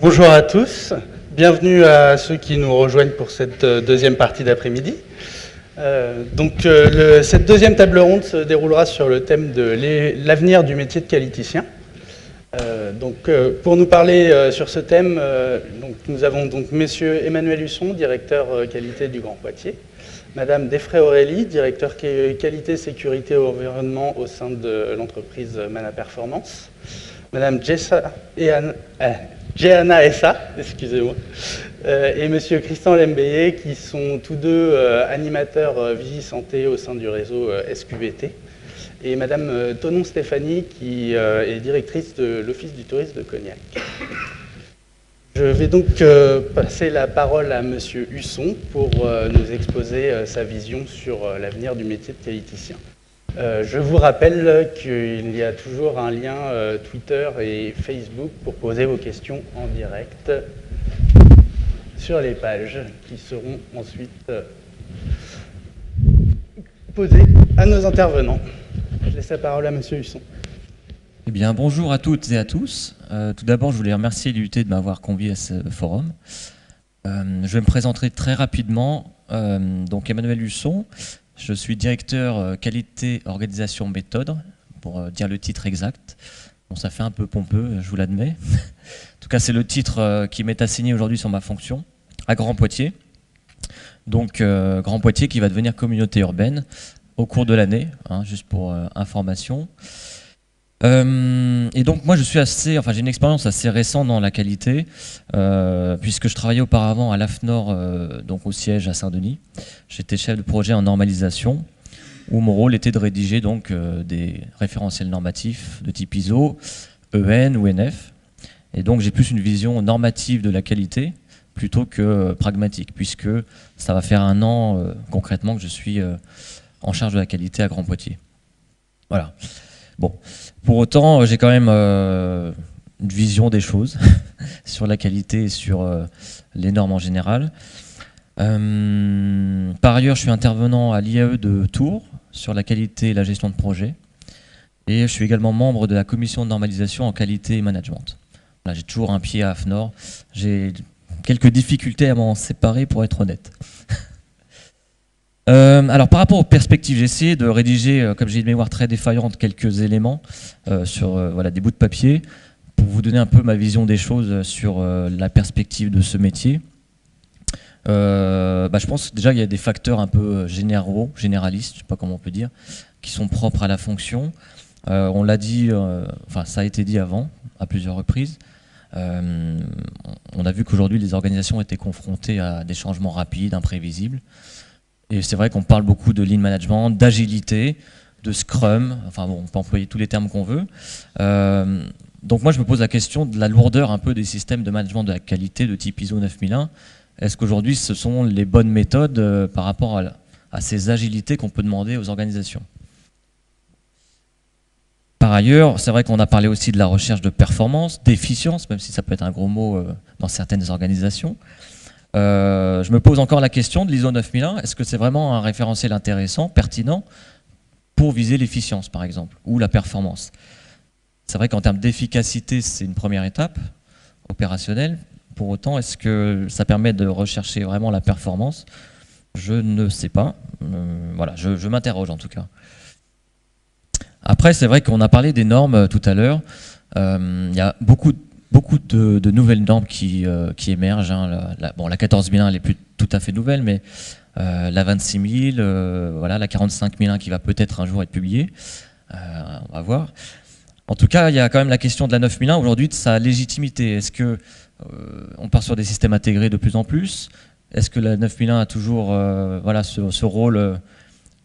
Bonjour à tous, bienvenue à ceux qui nous rejoignent pour cette deuxième partie d'après-midi. Cette deuxième table ronde se déroulera sur le thème de l'avenir du métier de qualiticien. Pour nous parler sur ce thème, nous avons donc Monsieur Emmanuel Husson, directeur qualité du Grand Poitiers, Madame Defray Aurélie, directeur qualité, sécurité et environnement au sein de l'entreprise Mana Performance, Madame Jehanna Essa, excusez-moi, et Monsieur Christian Lembeye, qui sont tous deux animateurs Vigie Santé au sein du réseau SQVT, et Madame Tonon Stéphanie, qui est directrice de l'Office du tourisme de Cognac. Je vais donc passer la parole à Monsieur Husson pour nous exposer sa vision sur l'avenir du métier de qualiticien. Je vous rappelle qu'il y a toujours un lien Twitter et Facebook pour poser vos questions en direct sur les pages qui seront ensuite posées à nos intervenants. Je laisse la parole à Monsieur Husson. Eh bien, bonjour à toutes et à tous. Tout d'abord, je voulais remercier l'UT de m'avoir convié à ce forum. Je vais me présenter très rapidement. Donc, Emmanuel Husson, je suis directeur qualité, organisation, méthode, pour dire le titre exact. Bon, ça fait un peu pompeux, je vous l'admets. En tout cas, c'est le titre qui m'est assigné aujourd'hui sur ma fonction, à Grand Poitiers. Donc, Grand Poitiers qui va devenir communauté urbaine au cours de l'année, juste pour information. Et donc moi j'ai une expérience assez récente dans la qualité, puisque je travaillais auparavant à l'AFNOR, donc au siège à Saint-Denis. J'étais chef de projet en normalisation, où mon rôle était de rédiger donc des référentiels normatifs de type ISO, EN ou NF. Et donc j'ai plus une vision normative de la qualité plutôt que pragmatique, puisque ça va faire 1 an concrètement que je suis en charge de la qualité à Grand Poitiers. Voilà. Bon, pour autant, j'ai quand même une vision des choses sur la qualité et sur les normes en général. Par ailleurs, je suis intervenant à l'IAE de Tours sur la qualité et la gestion de projet. Et je suis également membre de la commission de normalisation en qualité et management. Voilà, j'ai toujours un pied à AFNOR. J'ai quelques difficultés à m'en séparer, pour être honnête. Alors par rapport aux perspectives, j'ai essayé de rédiger, comme j'ai une mémoire très défaillante, quelques éléments sur des bouts de papier pour vous donner un peu ma vision des choses sur la perspective de ce métier. Je pense déjà qu'il y a des facteurs un peu généralistes, je ne sais pas comment on peut dire, qui sont propres à la fonction. On l'a dit, ça a été dit avant, à plusieurs reprises. On a vu qu'aujourd'hui les organisations étaient confrontées à des changements rapides, imprévisibles. Et c'est vrai qu'on parle beaucoup de lean management, d'agilité, de scrum, on peut employer tous les termes qu'on veut. Donc moi je me pose la question de la lourdeur un peu des systèmes de management de la qualité de type ISO 9001. Est-ce qu'aujourd'hui ce sont les bonnes méthodes par rapport à ces agilités qu'on peut demander aux organisations? Par ailleurs, c'est vrai qu'on a parlé aussi de la recherche de performance, d'efficience, même si ça peut être un gros mot dans certaines organisations. Je me pose encore la question de l'ISO 9001, est-ce que c'est vraiment un référentiel intéressant, pertinent, pour viser l'efficience par exemple, ou la performance? C'est vrai qu'en termes d'efficacité, c'est une première étape opérationnelle. Pour autant, est-ce que ça permet de rechercher vraiment la performance? Je ne sais pas. Je m'interroge en tout cas. Après, c'est vrai qu'on a parlé des normes tout à l'heure. Il y a beaucoup de nouvelles normes qui émergent. La 14001, elle est plus tout à fait nouvelle, mais la 26000, la 45001 qui va peut-être un jour être publiée. On va voir. En tout cas, il y a quand même la question de la 9001 aujourd'hui, de sa légitimité. Est-ce que on part sur des systèmes intégrés de plus en plus? Est-ce que la 9001 a toujours ce rôle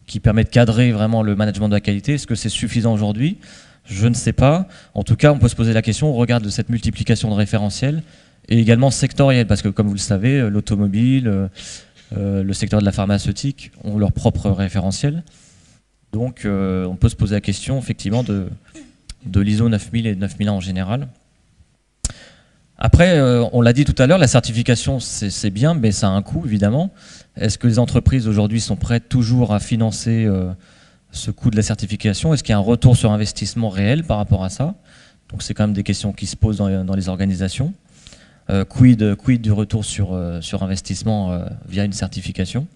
qui permet de cadrer vraiment le management de la qualité? Est-ce que c'est suffisant aujourd'hui? Je ne sais pas. En tout cas, on peut se poser la question au regard de cette multiplication de référentiels et également sectoriels, parce que comme vous le savez, l'automobile, le secteur de la pharmaceutique ont leur propre référentiel. Donc on peut se poser la question effectivement de l'ISO 9000 et de 9001 en général. Après, on l'a dit tout à l'heure, la certification c'est bien, mais ça a un coût évidemment. Est-ce que les entreprises aujourd'hui sont prêtes toujours à financer ce coût de la certification? Est-ce qu'il y a un retour sur investissement réel par rapport à ça? Donc c'est quand même des questions qui se posent dans les organisations. quid du retour sur investissement via une certification.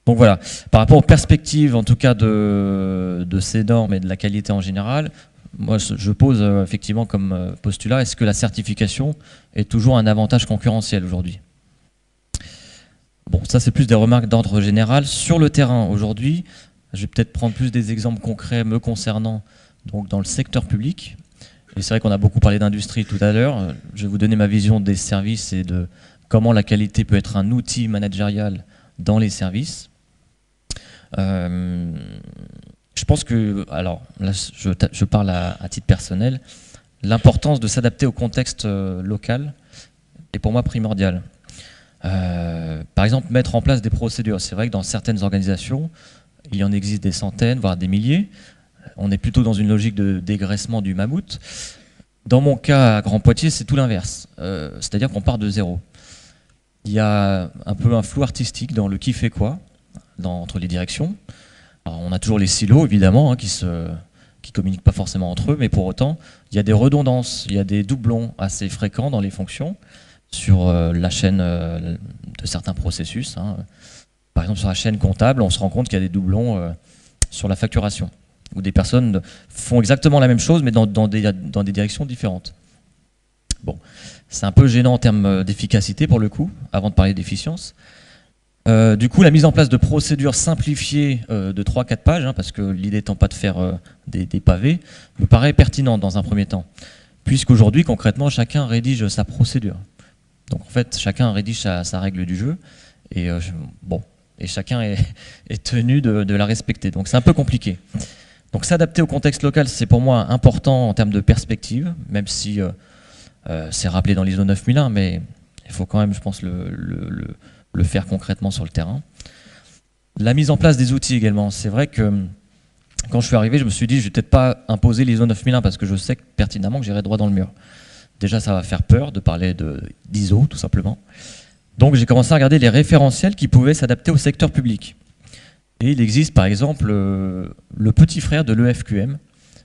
Donc voilà, par rapport aux perspectives en tout cas de ces normes et de la qualité en général, moi je pose effectivement comme postulat, est-ce que la certification est toujours un avantage concurrentiel aujourd'hui? Bon, ça c'est plus des remarques d'ordre général. Sur le terrain aujourd'hui, je vais peut-être prendre plus des exemples concrets me concernant donc dans le secteur public. Et c'est vrai qu'on a beaucoup parlé d'industrie tout à l'heure. Je vais vous donner ma vision des services et de comment la qualité peut être un outil managérial dans les services. Je pense que, alors là je parle à titre personnel, l'importance de s'adapter au contexte local est pour moi primordiale. Par exemple, mettre en place des procédures. C'est vrai que dans certaines organisations, il en existe des centaines, voire des milliers. On est plutôt dans une logique de dégraissement du mammouth. Dans mon cas, à Grand Poitiers, c'est tout l'inverse. C'est-à-dire qu'on part de zéro. Il y a un peu un flou artistique dans le qui fait quoi entre les directions. Alors, on a toujours les silos, évidemment, hein, qui communiquent pas forcément entre eux, mais pour autant, il y a des redondances, il y a des doublons assez fréquents dans les fonctions sur la chaîne de certains processus. Hein. Par exemple, sur la chaîne comptable, on se rend compte qu'il y a des doublons sur la facturation, où des personnes font exactement la même chose, mais dans des directions différentes. Bon, c'est un peu gênant en termes d'efficacité, pour le coup, avant de parler d'efficience. Du coup, la mise en place de procédures simplifiées de 3-4 pages, hein, parce que l'idée étant pas de faire des pavés, me paraît pertinente dans un premier temps. Puisqu'aujourd'hui, concrètement, chacun rédige sa procédure. Donc en fait, chacun rédige sa règle du jeu, et et chacun est tenu de la respecter. Donc c'est un peu compliqué. Donc s'adapter au contexte local, c'est pour moi important en termes de perspective, même si c'est rappelé dans l'ISO 9001, mais il faut quand même, je pense, le faire concrètement sur le terrain. La mise en place des outils également. C'est vrai que quand je suis arrivé, je me suis dit, je vais peut-être pas imposer l'ISO 9001 parce que je sais pertinemment que j'irai droit dans le mur. Déjà, ça va faire peur de parler d'ISO, tout simplement. Donc j'ai commencé à regarder les référentiels qui pouvaient s'adapter au secteur public. Et il existe par exemple le petit frère de l'EFQM,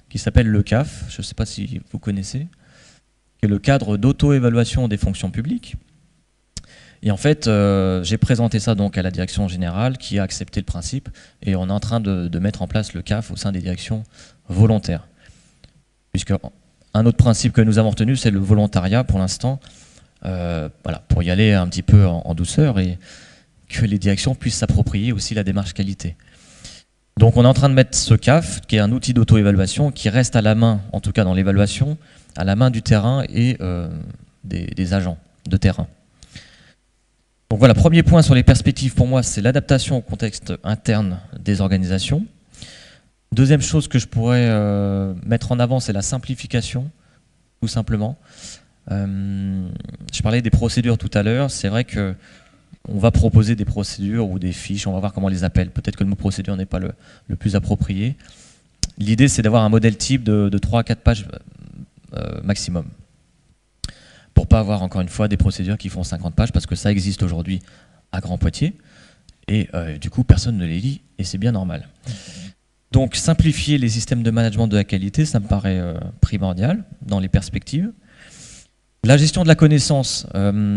qui s'appelle le CAF, je ne sais pas si vous connaissez, qui est le cadre d'auto-évaluation des fonctions publiques. Et en fait, j'ai présenté ça donc à la direction générale qui a accepté le principe, et on est en train de mettre en place le CAF au sein des directions volontaires. Puisque un autre principe que nous avons retenu, c'est le volontariat pour l'instant, voilà, pour y aller un petit peu en douceur et que les directions puissent s'approprier aussi la démarche qualité. Donc on est en train de mettre ce CAF, qui est un outil d'auto-évaluation, qui reste à la main, en tout cas dans l'évaluation, à la main du terrain et des agents de terrain. Donc voilà, premier point sur les perspectives pour moi, c'est l'adaptation au contexte interne des organisations. Deuxième chose que je pourrais mettre en avant, c'est la simplification, tout simplement. Je parlais des procédures tout à l'heure, c'est vrai que on va proposer des procédures ou des fiches, on va voir comment on les appelle. Peut-être que le mot procédure n'est pas le plus approprié. L'idée, c'est d'avoir un modèle type de 3 à 4 pages maximum. Pour pas avoir, encore une fois, des procédures qui font 50 pages, parce que ça existe aujourd'hui à Grand Poitiers. Et du coup, personne ne les lit, et c'est bien normal. Donc, simplifier les systèmes de management de la qualité, ça me paraît primordial dans les perspectives. La gestion de la connaissance,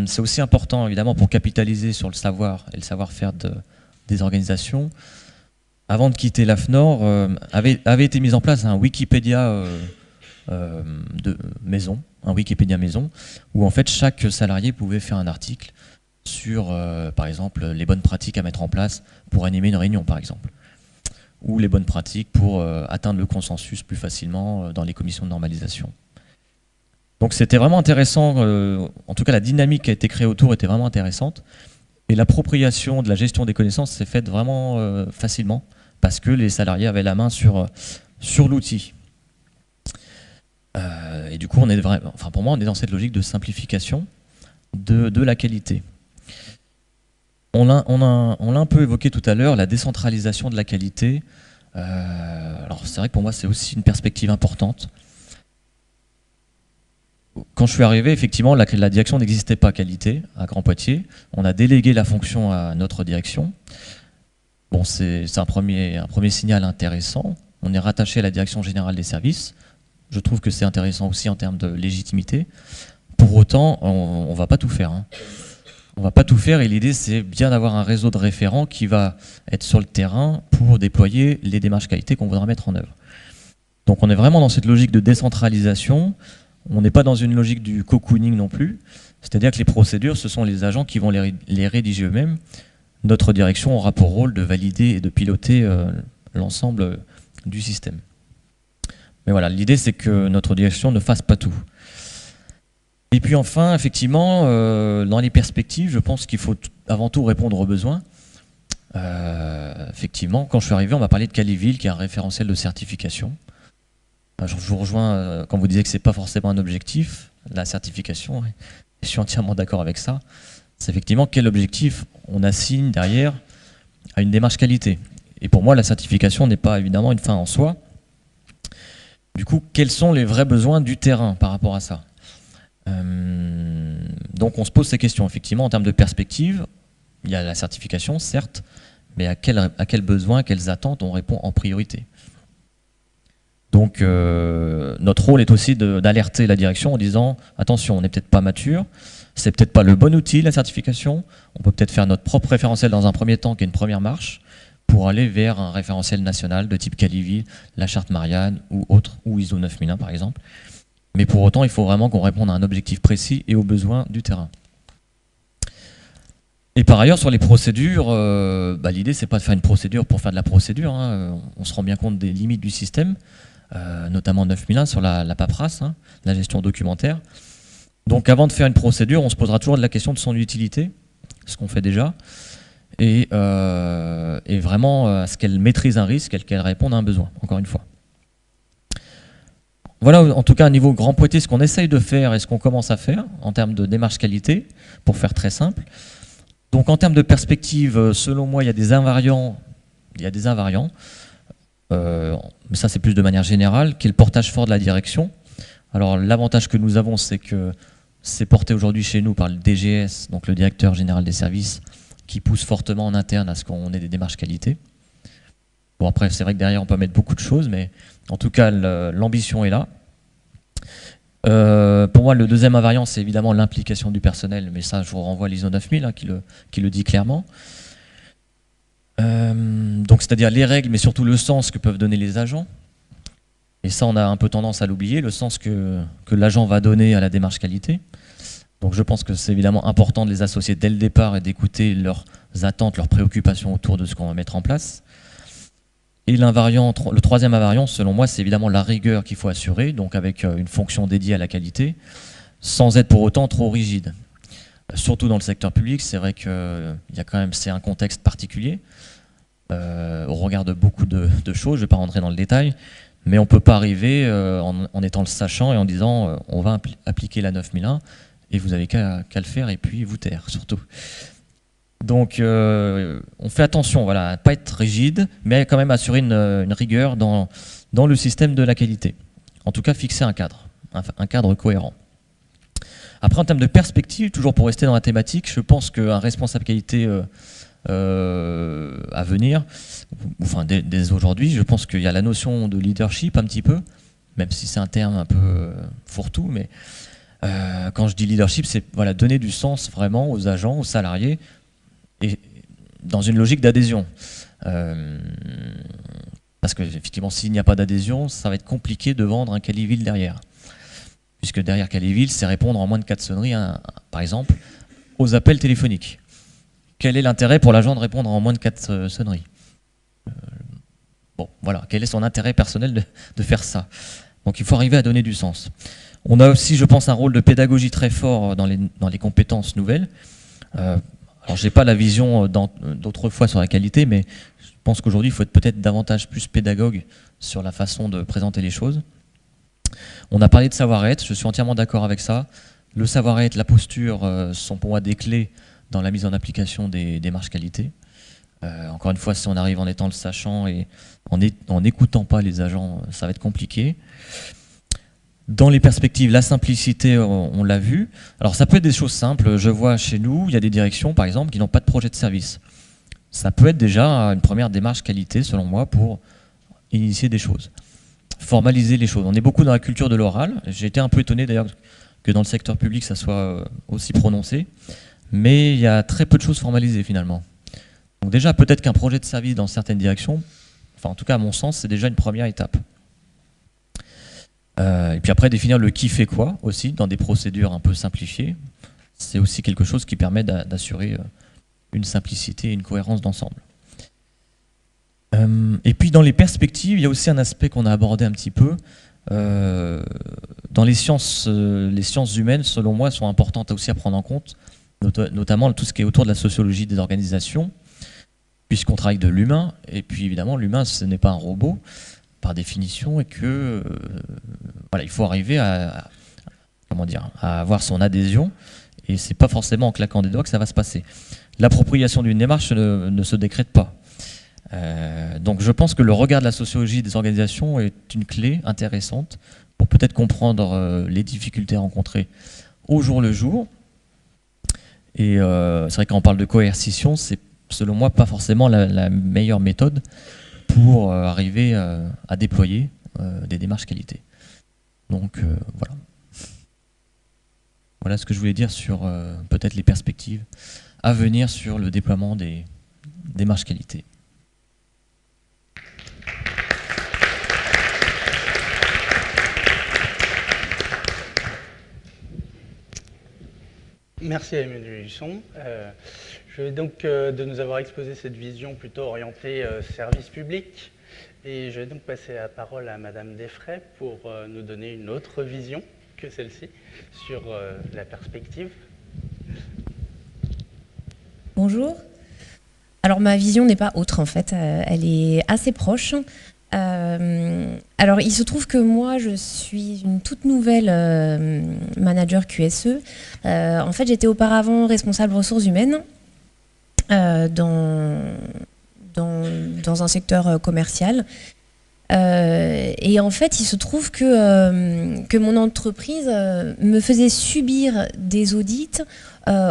c'est aussi important évidemment pour capitaliser sur le savoir et le savoir-faire des organisations. Avant de quitter l'AFNOR, avait été mis en place un Wikipédia de maison, un Wikipédia maison, où en fait chaque salarié pouvait faire un article sur, par exemple, les bonnes pratiques à mettre en place pour animer une réunion, par exemple, ou les bonnes pratiques pour atteindre le consensus plus facilement dans les commissions de normalisation. Donc c'était vraiment intéressant, en tout cas la dynamique qui a été créée autour était vraiment intéressante, et l'appropriation de la gestion des connaissances s'est faite vraiment facilement, parce que les salariés avaient la main sur l'outil. Et du coup, pour moi, on est dans cette logique de simplification de la qualité. On l'a un peu évoqué tout à l'heure, la décentralisation de la qualité. Alors c'est vrai que pour moi, c'est aussi une perspective importante. Quand je suis arrivé, effectivement, la direction n'existait pas qualité à Grand Poitiers. On a délégué la fonction à notre direction. Bon, c'est un premier signal intéressant. On est rattaché à la direction générale des services. Je trouve que c'est intéressant aussi en termes de légitimité. Pour autant, on ne va pas tout faire. Hein. On ne va pas tout faire et l'idée, c'est bien d'avoir un réseau de référents qui va être sur le terrain pour déployer les démarches qualité qu'on voudra mettre en œuvre. Donc on est vraiment dans cette logique de décentralisation. On n'est pas dans une logique du cocooning non plus. C'est-à-dire que les procédures, ce sont les agents qui vont les rédiger eux-mêmes. Notre direction aura pour rôle de valider et de piloter l'ensemble du système. Mais voilà, l'idée, c'est que notre direction ne fasse pas tout. Et puis enfin, effectivement, dans les perspectives, je pense qu'il faut avant tout répondre aux besoins. Effectivement, quand je suis arrivé, on m'a parlé de Caliville, qui est un référentiel de certification. Je vous rejoins quand vous disiez que ce n'est pas forcément un objectif, la certification. Je suis entièrement d'accord avec ça. C'est effectivement quel objectif on assigne derrière à une démarche qualité. Et pour moi, la certification n'est pas évidemment une fin en soi. Du coup, quels sont les vrais besoins du terrain par rapport à ça ? Donc on se pose ces questions. Effectivement, en termes de perspective, il y a la certification, certes, mais à quels besoins, quelles attentes on répond en priorité. Donc notre rôle est aussi d'alerter la direction en disant attention, on n'est peut-être pas mature, c'est peut-être pas le bon outil la certification, on peut peut-être faire notre propre référentiel dans un premier temps qui est une première marche pour aller vers un référentiel national de type Caliville, la charte Marianne ou autre, ou ISO 9001 par exemple. Mais pour autant, il faut vraiment qu'on réponde à un objectif précis et aux besoins du terrain. Et par ailleurs, sur les procédures, l'idée c'est pas de faire une procédure pour faire de la procédure, hein. On se rend bien compte des limites du système. Notamment 9001 sur la paperasse, hein, la gestion documentaire. Donc avant de faire une procédure, on se posera toujours la question de son utilité, ce qu'on fait déjà, et vraiment à ce qu'elle maîtrise un risque et qu'elle réponde à un besoin, encore une fois. Voilà en tout cas à niveau grand poitiers ce qu'on essaye de faire et ce qu'on commence à faire en termes de démarche qualité, pour faire très simple. Donc en termes de perspective, selon moi, il y a des invariants. Mais ça c'est plus de manière générale, qui est le portage fort de la direction. Alors l'avantage que nous avons, c'est que c'est porté aujourd'hui chez nous par le DGS, donc le directeur général des services, qui pousse fortement en interne à ce qu'on ait des démarches qualité. Bon après c'est vrai que derrière on peut mettre beaucoup de choses, mais en tout cas l'ambition est là. Pour moi le deuxième invariant c'est évidemment l'implication du personnel, mais ça je vous renvoie à l'ISO 9000 hein, qui le dit clairement. Donc c'est-à-dire les règles, mais surtout le sens que peuvent donner les agents. Et ça, on a un peu tendance à l'oublier, le sens que l'agent va donner à la démarche qualité. Donc je pense que c'est évidemment important de les associer dès le départ et d'écouter leurs attentes, leurs préoccupations autour de ce qu'on va mettre en place. Et le troisième invariant, selon moi, c'est évidemment la rigueur qu'il faut assurer, donc avec une fonction dédiée à la qualité, sans être pour autant trop rigide. Surtout dans le secteur public, c'est vrai que c'est un contexte particulier. On regarde beaucoup de choses, je ne vais pas rentrer dans le détail, mais on ne peut pas arriver en étant le sachant et en disant on va appliquer la 9001 et vous n'avez qu'à le faire et puis vous taire surtout. Donc on fait attention voilà, à ne pas être rigide, mais quand même assurer une rigueur dans le système de la qualité. En tout cas fixer un cadre cohérent. Après en termes de perspective, toujours pour rester dans la thématique, je pense qu'un responsable qualité à venir, enfin dès aujourd'hui, je pense qu'il y a la notion de leadership un petit peu, même si c'est un terme un peu fourre-tout, mais quand je dis leadership, c'est voilà, donner du sens vraiment aux agents, aux salariés, et dans une logique d'adhésion. Parce que effectivement, s'il n'y a pas d'adhésion, ça va être compliqué de vendre un Caliville derrière. Puisque derrière Caliville, c'est répondre en moins de 4 sonneries, par exemple, aux appels téléphoniques. Quel est l'intérêt pour l'agent de répondre en moins de 4 sonneries ? Bon, voilà, quel est son intérêt personnel de faire ça ? Donc il faut arriver à donner du sens. On a aussi, je pense, un rôle de pédagogie très fort dans les compétences nouvelles. Alors je n'ai pas la vision d'autrefois sur la qualité, mais je pense qu'aujourd'hui, il faut être peut-être davantage plus pédagogue sur la façon de présenter les choses. On a parlé de savoir-être, je suis entièrement d'accord avec ça. Le savoir-être, la posture sont pour moi des clés dans la mise en application des démarches qualité. Encore une fois, si on arrive en étant le sachant et en n'écoutant pas les agents, ça va être compliqué. Dans les perspectives, la simplicité, on l'a vu. Alors ça peut être des choses simples. Je vois chez nous, il y a des directions, par exemple, qui n'ont pas de projet de service. Ça peut être déjà une première démarche qualité, selon moi, pour initier des choses. Formaliser les choses. On est beaucoup dans la culture de l'oral. J'ai été un peu étonné d'ailleurs que dans le secteur public ça soit aussi prononcé, mais il y a très peu de choses formalisées finalement. Donc déjà, peut-être qu'un projet de service dans certaines directions, enfin en tout cas à mon sens, c'est déjà une première étape. Et puis après, définir le qui fait quoi aussi, dans des procédures un peu simplifiées, c'est aussi quelque chose qui permet d'assurer une simplicité et une cohérence d'ensemble. Et puis dans les perspectives, il y a aussi un aspect qu'on a abordé un petit peu. Dans les sciences humaines, selon moi, sont importantes aussi à prendre en compte, notamment tout ce qui est autour de la sociologie des organisations, puisqu'on travaille de l'humain, et puis évidemment l'humain ce n'est pas un robot par définition, et que voilà, il faut arriver à avoir son adhésion, et c'est pas forcément en claquant des doigts que ça va se passer. L'appropriation d'une démarche ne se décrète pas. Donc je pense que le regard de la sociologie des organisations est une clé intéressante pour peut-être comprendre les difficultés rencontrées au jour le jour. Et c'est vrai que quand on parle de coercition, c'est selon moi pas forcément la meilleure méthode pour arriver à déployer des démarches qualité. Donc voilà. Voilà ce que je voulais dire sur peut-être les perspectives à venir sur le déploiement des démarches qualité. Merci à Emmanuel Husson. Je vais donc de nous avoir exposé cette vision plutôt orientée service public. Et je vais donc passer la parole à Madame Desfray pour nous donner une autre vision que celle-ci sur la perspective. Bonjour. Alors ma vision n'est pas autre en fait, elle est assez proche. Alors il se trouve que moi je suis une toute nouvelle manager QSE. En fait j'étais auparavant responsable ressources humaines dans un secteur commercial. Et en fait il se trouve que mon entreprise me faisait subir des audits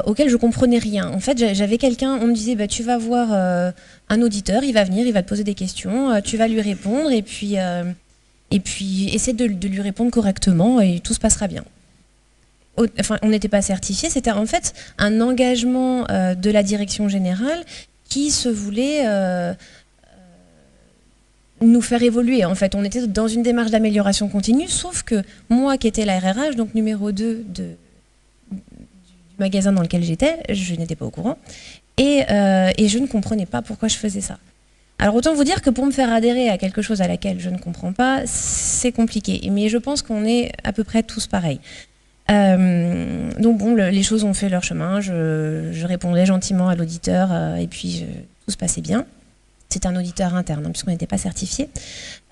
auxquels je comprenais rien. En fait j'avais quelqu'un, on me disait bah, tu vas voir un auditeur, il va venir, il va te poser des questions, tu vas lui répondre et puis essaie de lui répondre correctement et tout se passera bien. Enfin, on n'était pas certifié, c'était en fait un engagement de la direction générale qui se voulait nous faire évoluer. En fait, on était dans une démarche d'amélioration continue, sauf que moi qui étais la RRH, donc numéro 2 du magasin dans lequel j'étais, je n'étais pas au courant. Et je ne comprenais pas pourquoi je faisais ça. Alors autant vous dire que pour me faire adhérer à quelque chose à laquelle je ne comprends pas, c'est compliqué. Mais je pense qu'on est à peu près tous pareils. Donc bon, les choses ont fait leur chemin. Je répondais gentiment à l'auditeur et puis tout se passait bien. C'était un auditeur interne, hein, puisqu'on n'était pas certifié.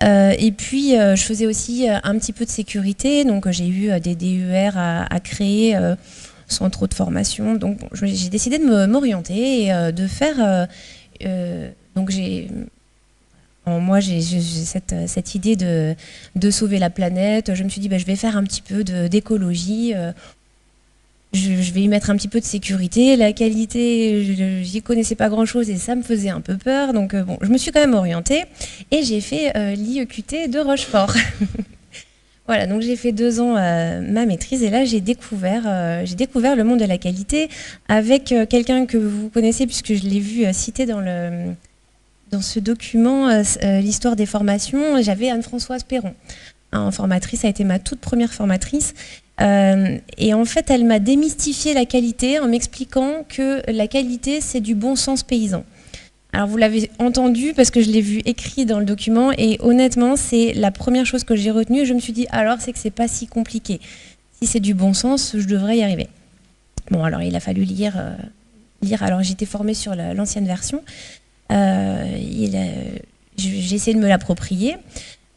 Et puis je faisais aussi un petit peu de sécurité. Donc j'ai eu des DER à créer sans trop de formation. Donc bon, j'ai décidé de m'orienter et de faire... donc moi j'ai cette idée de sauver la planète. Je me suis dit bah, je vais faire un petit peu d'écologie. Je vais y mettre un petit peu de sécurité. La qualité, j'y connaissais pas grand-chose et ça me faisait un peu peur. Donc bon, je me suis quand même orientée et j'ai fait l'IEQT de Rochefort. Voilà, donc j'ai fait 2 ans ma maîtrise et là j'ai découvert le monde de la qualité avec quelqu'un que vous connaissez puisque je l'ai vu cité dans ce document, l'histoire des formations. J'avais Anne-Françoise Perron, hein, formatrice, ça a été ma toute première formatrice. Et en fait, elle m'a démystifié la qualité en m'expliquant que la qualité, c'est du bon sens paysan. Alors vous l'avez entendu parce que je l'ai vu écrit dans le document et honnêtement c'est la première chose que j'ai retenue et je me suis dit alors c'est que c'est pas si compliqué. Si c'est du bon sens, je devrais y arriver. Bon alors il a fallu lire. Alors j'étais formée sur l'ancienne version. J'ai essayé de me l'approprier.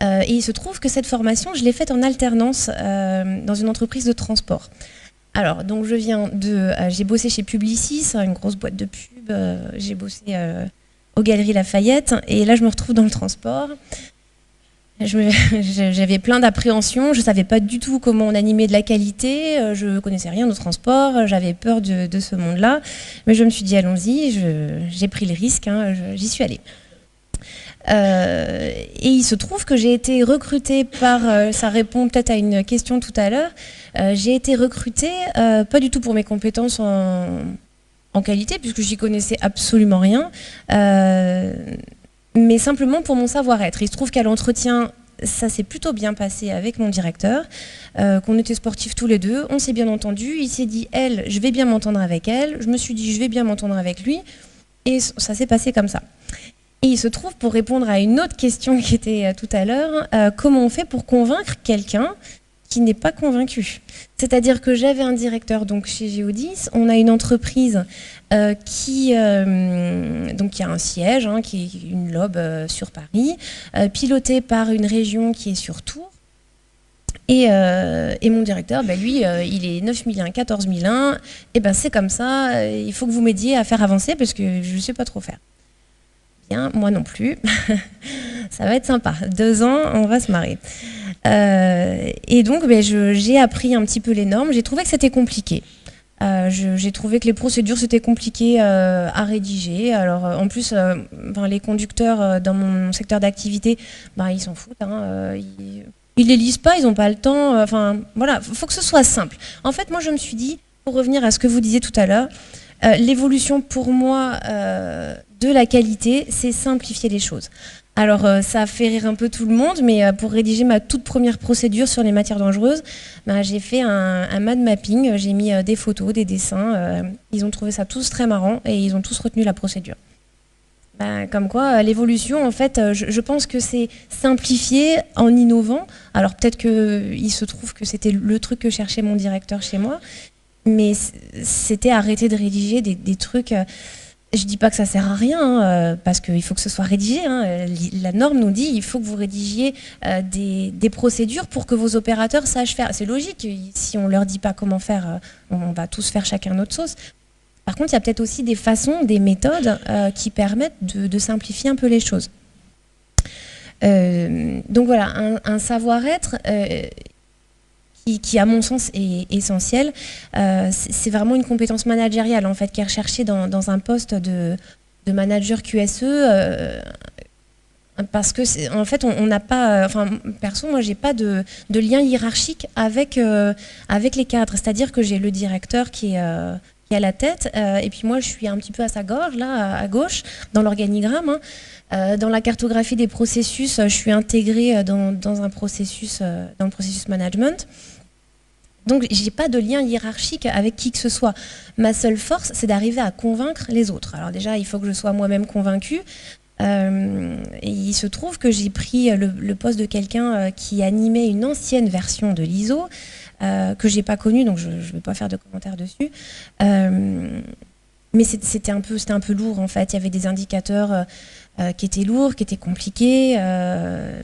Et il se trouve que cette formation, je l'ai faite en alternance dans une entreprise de transport. Alors donc j'ai bossé chez Publicis, une grosse boîte de pub. J'ai bossé aux Galeries Lafayette et là je me retrouve dans le transport. J'avais plein d'appréhensions, je ne savais pas du tout comment on animait de la qualité, je ne connaissais rien au transport, j'avais peur de ce monde-là, mais je me suis dit allons-y, j'ai pris le risque, hein, j'y suis allée. Et il se trouve que j'ai été recrutée par, ça répond peut-être à une question tout à l'heure, j'ai été recrutée pas du tout pour mes compétences en qualité, puisque j'y connaissais absolument rien, mais simplement pour mon savoir-être. Il se trouve qu'à l'entretien, ça s'est plutôt bien passé avec mon directeur, qu'on était sportifs tous les deux, on s'est bien entendu, il s'est dit, elle, je vais bien m'entendre avec elle, je me suis dit, je vais bien m'entendre avec lui, et ça s'est passé comme ça. Et il se trouve, pour répondre à une autre question qui était tout à l'heure, comment on fait pour convaincre quelqu'un qui n'est pas convaincu? C'est-à-dire que j'avais un directeur donc chez Géodis, on a une entreprise qui a un siège, qui est une lobe sur Paris, pilotée par une région qui est sur Tours. Et mon directeur, lui, il est 9001, 14001, et ben c'est comme ça, il faut que vous m'aidiez à faire avancer parce que je ne sais pas trop faire. Bien, moi non plus. Ça va être sympa. 2 ans, on va se marrer. Et donc, j'ai appris un petit peu les normes. J'ai trouvé que c'était compliqué. J'ai trouvé que les procédures, c'était compliqué à rédiger. Alors, en plus, les conducteurs dans mon secteur d'activité, ils s'en foutent. Ils les lisent pas, ils n'ont pas le temps. Voilà, faut que ce soit simple. En fait, moi, je me suis dit, pour revenir à ce que vous disiez tout à l'heure, l'évolution pour moi de la qualité, c'est simplifier les choses. Alors ça a fait rire un peu tout le monde, mais pour rédiger ma toute première procédure sur les matières dangereuses, j'ai fait un mind mapping, j'ai mis des photos, des dessins, ils ont trouvé ça tous très marrant et ils ont tous retenu la procédure. Comme quoi, l'évolution, en fait, je pense que c'est simplifier en innovant. Alors peut-être qu'il se trouve que c'était le truc que cherchait mon directeur chez moi, mais c'était arrêter de rédiger des trucs. Je dis pas que ça sert à rien, parce qu'il faut que ce soit rédigé. La norme nous dit il faut que vous rédigiez des procédures pour que vos opérateurs sachent faire. C'est logique, si on leur dit pas comment faire, on va tous faire chacun notre sauce. Par contre, il y a peut-être aussi des façons, des méthodes qui permettent de simplifier un peu les choses. Donc voilà, un savoir-être qui à mon sens est essentiel. C'est vraiment une compétence managériale en fait qui est recherchée dans un poste de manager QSE, parce que en fait on n'a pas, perso moi j'ai pas de lien hiérarchique avec les cadres, c'est-à-dire que j'ai le directeur qui est à la tête, et puis moi je suis un petit peu à sa gorge là à gauche dans l'organigramme. Dans la cartographie des processus, je suis intégrée dans le processus management. Donc, je n'ai pas de lien hiérarchique avec qui que ce soit. Ma seule force, c'est d'arriver à convaincre les autres. Alors déjà, il faut que je sois moi-même convaincue. Et il se trouve que j'ai pris le poste de quelqu'un qui animait une ancienne version de l'ISO, que je n'ai pas connue, donc je ne vais pas faire de commentaires dessus. Mais c'était un peu lourd, en fait. Il y avait des indicateurs qui étaient lourds, qui étaient compliqués,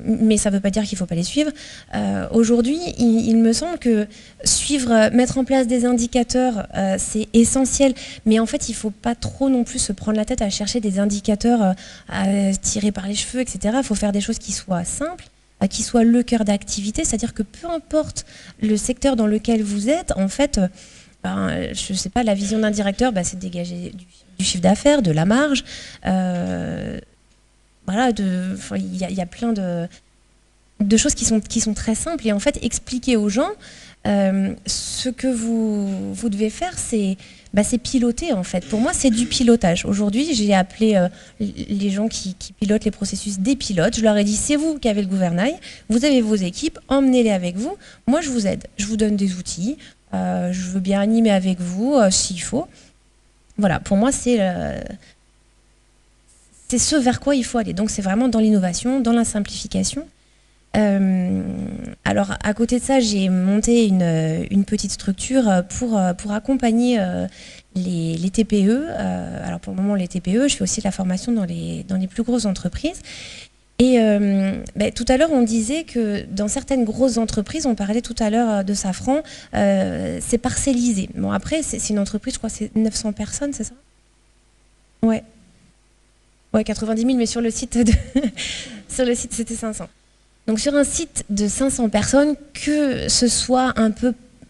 mais ça ne veut pas dire qu'il ne faut pas les suivre. Aujourd'hui, il me semble que mettre en place des indicateurs, c'est essentiel, mais en fait, il ne faut pas trop non plus se prendre la tête à chercher des indicateurs tirés par les cheveux, etc. Il faut faire des choses qui soient simples, qui soient le cœur d'activité, c'est-à-dire que peu importe le secteur dans lequel vous êtes, en fait, je ne sais pas, la vision d'un directeur, c'est de dégager du chiffre d'affaires, de la marge. Voilà, il y a plein de choses qui sont très simples. Et en fait, expliquer aux gens ce que vous devez faire, c'est piloter, en fait. Pour moi, c'est du pilotage. Aujourd'hui, j'ai appelé les gens qui pilotent les processus des pilotes. Je leur ai dit, c'est vous qui avez le gouvernail, vous avez vos équipes, emmenez-les avec vous. Moi, je vous aide. Je vous donne des outils. Je veux bien animer avec vous s'il faut. Voilà, pour moi, c'est ce vers quoi il faut aller. Donc, c'est vraiment dans l'innovation, dans la simplification. Alors, à côté de ça, j'ai monté une petite structure pour accompagner les TPE. Alors, pour le moment, les TPE, je fais aussi de la formation dans les plus grosses entreprises. Et tout à l'heure, on disait que dans certaines grosses entreprises, on parlait tout à l'heure de Safran, c'est parcellisé. Bon, après, c'est une entreprise, je crois que c'est 900 personnes, c'est ça? Ouais. Ouais, 90 000, mais sur le site, c'était 500. Donc sur un site de 500 personnes, que ce soit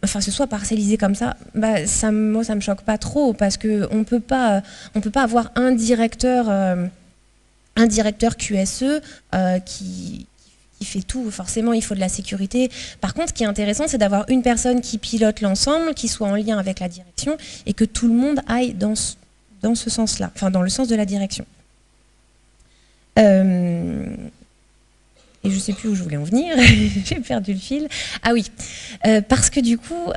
ce soit parcellisé comme ça, moi, ça me choque pas trop, parce qu'on peut pas avoir un directeur un directeur QSE qui fait tout. Forcément, il faut de la sécurité. Par contre, ce qui est intéressant, c'est d'avoir une personne qui pilote l'ensemble, qui soit en lien avec la direction, et que tout le monde aille dans ce sens-là, enfin dans le sens de la direction. Et je ne sais plus où je voulais en venir, j'ai perdu le fil. Ah oui, parce que du coup,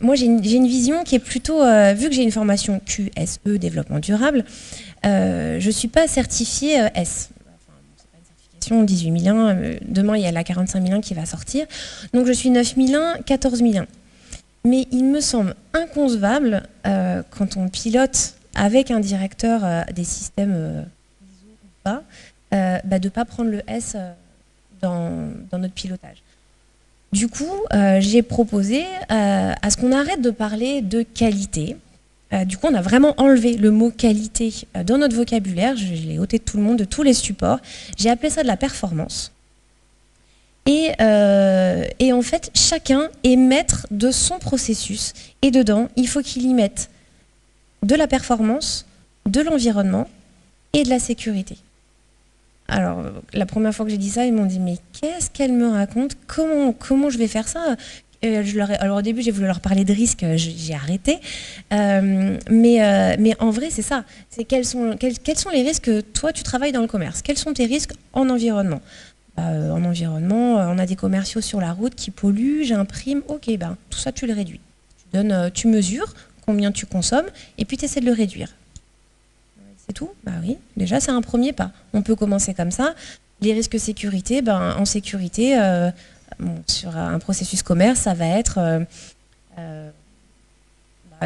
moi j'ai une vision qui est plutôt, vu que j'ai une formation QSE, développement durable, je ne suis pas certifiée S. Enfin, c'est pas une certification 18001, demain il y a la 45001 qui va sortir, donc je suis 9001, 14001. Mais il me semble inconcevable, quand on pilote avec un directeur des systèmes ISO ou pas, de ne pas prendre le S dans notre pilotage. Du coup, j'ai proposé à ce qu'on arrête de parler de qualité. Du coup, on a vraiment enlevé le mot qualité dans notre vocabulaire. Je l'ai ôté de tout le monde, de tous les supports. J'ai appelé ça de la performance. Et en fait, chacun est maître de son processus. Et dedans, il faut qu'il y mette de la performance, de l'environnement et de la sécurité. Alors, la première fois que j'ai dit ça, ils m'ont dit « Mais qu'est-ce qu'elle me raconte? Comment je vais faire ça ?» Alors au début, j'ai voulu leur parler de risque, j'ai arrêté. Mais en vrai, c'est ça. C'est quels sont les risques que toi, tu travailles dans le commerce? Quels sont tes risques en environnement? En environnement, on a des commerciaux sur la route qui polluent, j'imprime, ok, tout ça, tu le réduis. Tu mesures combien tu consommes et puis tu essaies de le réduire. C'est tout? Bah oui, déjà c'est un premier pas. On peut commencer comme ça. Les risques sécurité, en sécurité, sur un processus commerce, ça va être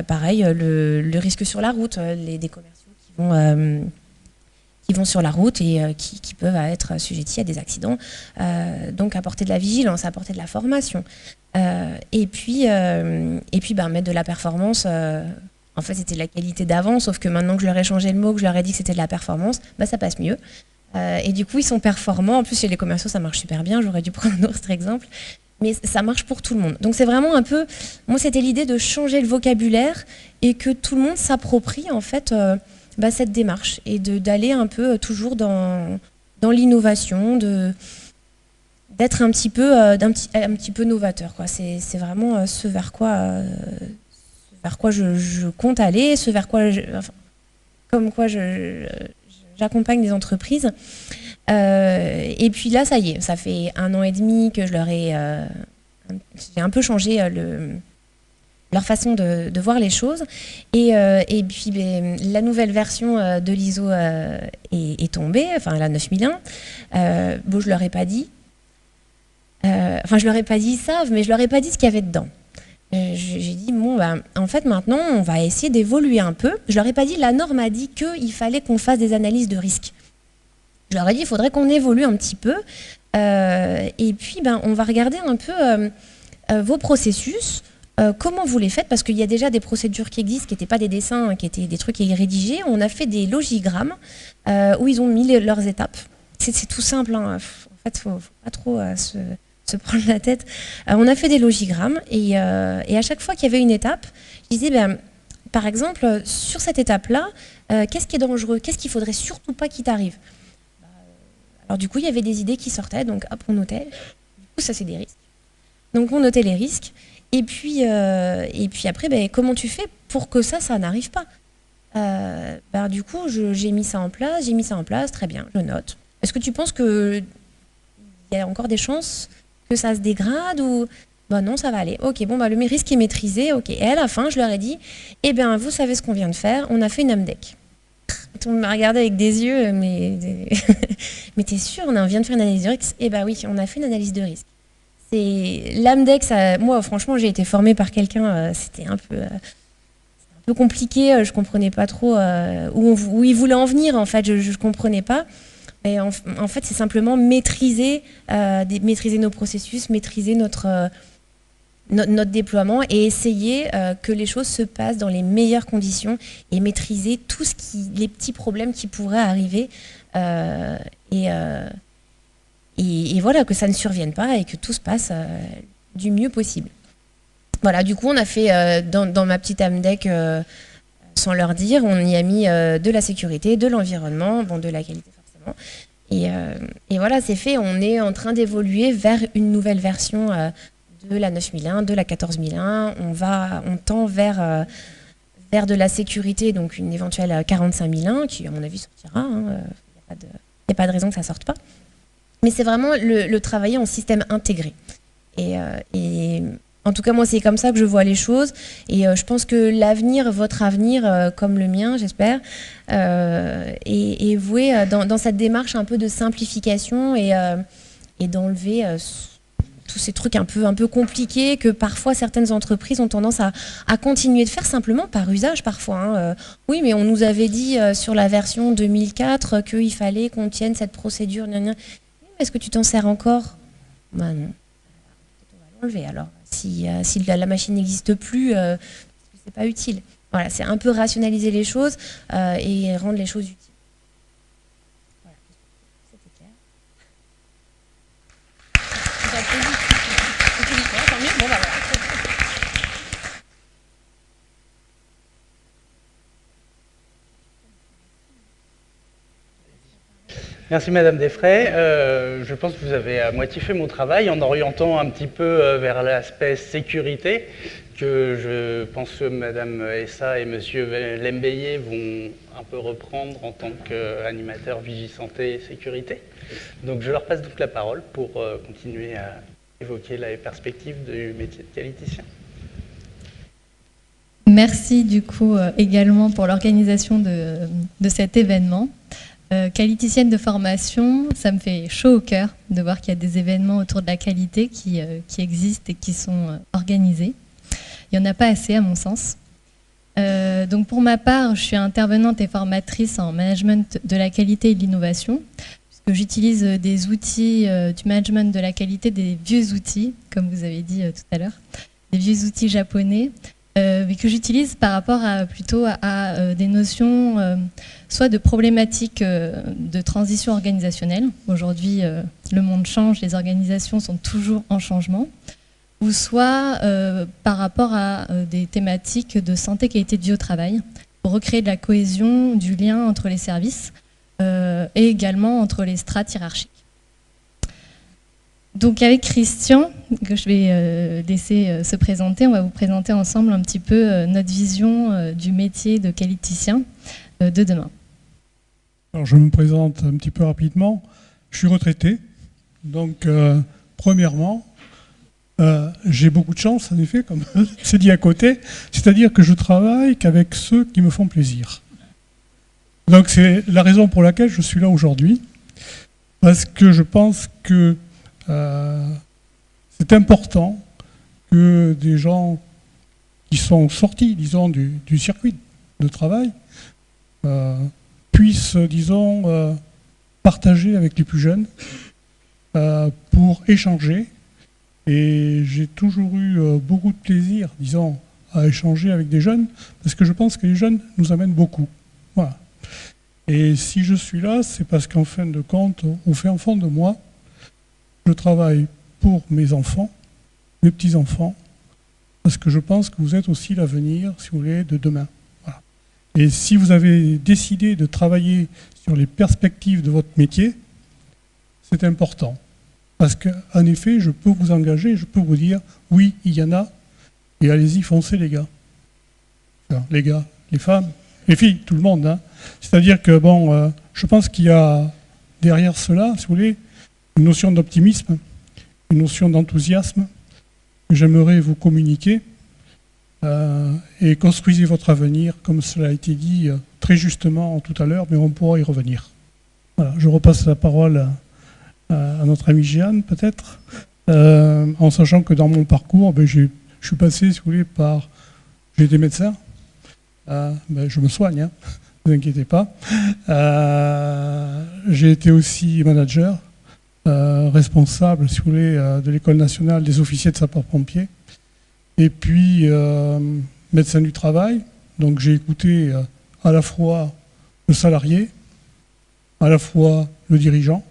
pareil, le risque sur la route, des commerciaux qui vont sur la route et qui peuvent être assujettis à des accidents. Donc apporter de la vigilance, apporter de la formation. Et puis mettre de la performance. En fait, c'était de la qualité d'avant, sauf que maintenant que je leur ai changé le mot, que je leur ai dit que c'était de la performance, ça passe mieux. Et du coup, ils sont performants. En plus, chez les commerciaux, ça marche super bien. J'aurais dû prendre un autre exemple. Mais ça marche pour tout le monde. Donc, c'est vraiment un peu... Moi, c'était l'idée de changer le vocabulaire et que tout le monde s'approprie, en fait, cette démarche. Et d'aller un peu toujours dans l'innovation, d'être un petit peu novateur, quoi. C'est vraiment ce vers quoi je compte aller, ce vers quoi j'accompagne des entreprises. Et puis là, ça y est, ça fait 1 an et demi que j'ai un peu changé leur façon de voir les choses. Et puis la nouvelle version de l'ISO est tombée, enfin la 9001. Je leur ai pas dit. Je leur ai pas dit, ils savent, mais je leur ai pas dit ce qu'il y avait dedans. J'ai dit, en fait, maintenant, on va essayer d'évoluer un peu. Je leur ai pas dit, la norme a dit qu'il fallait qu'on fasse des analyses de risque. Je leur ai dit, il faudrait qu'on évolue un petit peu. Et puis, on va regarder un peu vos processus, comment vous les faites, parce qu'il y a déjà des procédures qui existent, qui n'étaient pas des dessins, qui étaient des trucs rédigés. On a fait des logigrammes où ils ont mis leurs étapes. C'est tout simple, hein. En fait, il ne faut pas trop se prendre la tête. On a fait des logigrammes et à chaque fois qu'il y avait une étape, je disais, par exemple, sur cette étape-là, qu'est-ce qui est dangereux? Qu'est-ce qu'il ne faudrait surtout pas qu'il t'arrive? Alors du coup, il y avait des idées qui sortaient, donc hop, on notait. Du coup, ça, c'est des risques. Donc on notait les risques. Et puis après, comment tu fais pour que ça n'arrive pas? Du coup, j'ai mis ça en place, très bien, je note. Est-ce que tu penses qu'il y a encore des chances que ça se dégrade ou non, ça va aller. Ok, le risque est maîtrisé. Ok. Et à la fin, je leur ai dit, vous savez ce qu'on vient de faire. On a fait une AMDEC. Tout le monde m'a regardé avec des yeux, mais t'es sûr, on vient de faire une analyse de risque? Oui, on a fait une analyse de risque. C'est l'AMDEC. Moi, franchement, j'ai été formée par quelqu'un. C'était un peu compliqué. Je comprenais pas trop où il voulait en venir. En fait, je comprenais pas. Et en fait, c'est simplement maîtriser nos processus, maîtriser notre déploiement et essayer que les choses se passent dans les meilleures conditions et maîtriser les petits problèmes qui pourraient arriver et voilà, que ça ne survienne pas et que tout se passe du mieux possible. Voilà, du coup, on a fait dans ma petite AMDEC, sans leur dire, on y a mis de la sécurité, de l'environnement, de la qualité forcément. simplement. Et voilà, c'est fait. On est en train d'évoluer vers une nouvelle version de la 9001, de la 14001. On tend vers de la sécurité, donc une éventuelle 45001 qui, à mon avis, sortira. Il n'y a pas de raison que ça ne sorte pas. Mais c'est vraiment le travailler en système intégré. Et en tout cas, moi, c'est comme ça que je vois les choses. Et je pense que l'avenir, votre avenir, comme le mien, j'espère, est voué dans cette démarche un peu de simplification et d'enlever tous ces trucs un peu compliqués que parfois certaines entreprises ont tendance à continuer de faire simplement par usage parfois. Oui, mais on nous avait dit sur la version 2004 qu'il fallait qu'on tienne cette procédure. Est-ce que tu t'en sers encore? Ben non. On va l'enlever alors. Si la machine n'existe plus, c'est pas utile. Voilà, c'est un peu rationaliser les choses et rendre les choses utiles. Voilà, c'était clair. Tant mieux. Bon, bah, voilà. Merci Madame Desfrais. Je pense que vous avez à moitié fait mon travail en orientant un petit peu vers l'aspect sécurité que je pense que Madame Essa et Monsieur Lembeye vont un peu reprendre en tant qu'animateur Vigie Santé et Sécurité. Donc je leur passe donc la parole pour continuer à évoquer les perspectives du métier de qualiticien. Merci du coup également pour l'organisation de cet événement. Qualiticienne de formation, ça me fait chaud au cœur de voir qu'il y a des événements autour de la qualité qui existent et qui sont organisés. Il n'y en a pas assez à mon sens. Donc pour ma part, je suis intervenante et formatrice en management de la qualité et de l'innovation, puisque j'utilise des outils du management de la qualité, des vieux outils, comme vous avez dit tout à l'heure, des vieux outils japonais, mais que j'utilise par rapport plutôt à des notions soit de problématiques de transition organisationnelle. Aujourd'hui, le monde change, les organisations sont toujours en changement, ou soit par rapport à des thématiques de santé, qualité de vie au travail, pour recréer de la cohésion, du lien entre les services et également entre les strates hiérarchiques. Donc avec Christian, que je vais laisser se présenter, on va vous présenter ensemble un petit peu notre vision du métier de qualiticien de demain. Alors je me présente un petit peu rapidement. Je suis retraité, donc premièrement, j'ai beaucoup de chance en effet, comme c'est dit à côté, c'est-à-dire que je travaille qu'avec ceux qui me font plaisir. Donc c'est la raison pour laquelle je suis là aujourd'hui, parce que je pense que c'est important que des gens qui sont sortis, disons, du circuit de travail puissent, disons, partager avec les plus jeunes pour échanger. Et j'ai toujours eu beaucoup de plaisir, disons, à échanger avec des jeunes, parce que je pense que les jeunes nous amènent beaucoup. Voilà. Et si je suis là, c'est parce qu'en fin de compte, au fin fond de moi, je travaille pour mes enfants, mes petits-enfants, parce que je pense que vous êtes aussi l'avenir, si vous voulez, de demain. Voilà. Et si vous avez décidé de travailler sur les perspectives de votre métier, c'est important. Parce qu'en effet, je peux vous engager, je peux vous dire, oui, il y en a, et allez-y, foncez les gars. Enfin, les gars, les femmes, les filles, tout le monde. Hein. C'est-à-dire que, bon, je pense qu'il y a derrière cela, si vous voulez, une notion d'optimisme, une notion d'enthousiasme que j'aimerais vous communiquer et construisez votre avenir, comme cela a été dit très justement tout à l'heure, mais on pourra y revenir. Voilà, je repasse la parole à notre ami Jeanne, peut-être, en sachant que dans mon parcours, ben, je suis passé, si vous voulez, par... J'ai été médecin, ben, je me soigne, hein, ne vous inquiétez pas. J'ai été aussi manager, responsable, si vous voulez, de l'École nationale des officiers de sapeurs-pompiers. Et puis, médecin du travail. Donc, j'ai écouté à la fois le salarié, à la fois le dirigeant.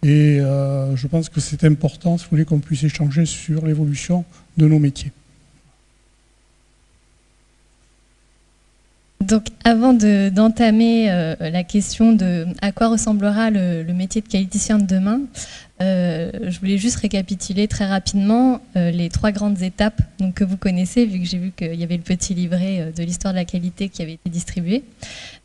Et je pense que c'est important, si vous voulez, qu'on puisse échanger sur l'évolution de nos métiers. Donc, avant d'entamer la question de à quoi ressemblera le métier de qualiticien de demain, je voulais juste récapituler très rapidement les 3 grandes étapes donc, que vous connaissez, vu que j'ai vu qu'il y avait le petit livret de l'histoire de la qualité qui avait été distribué.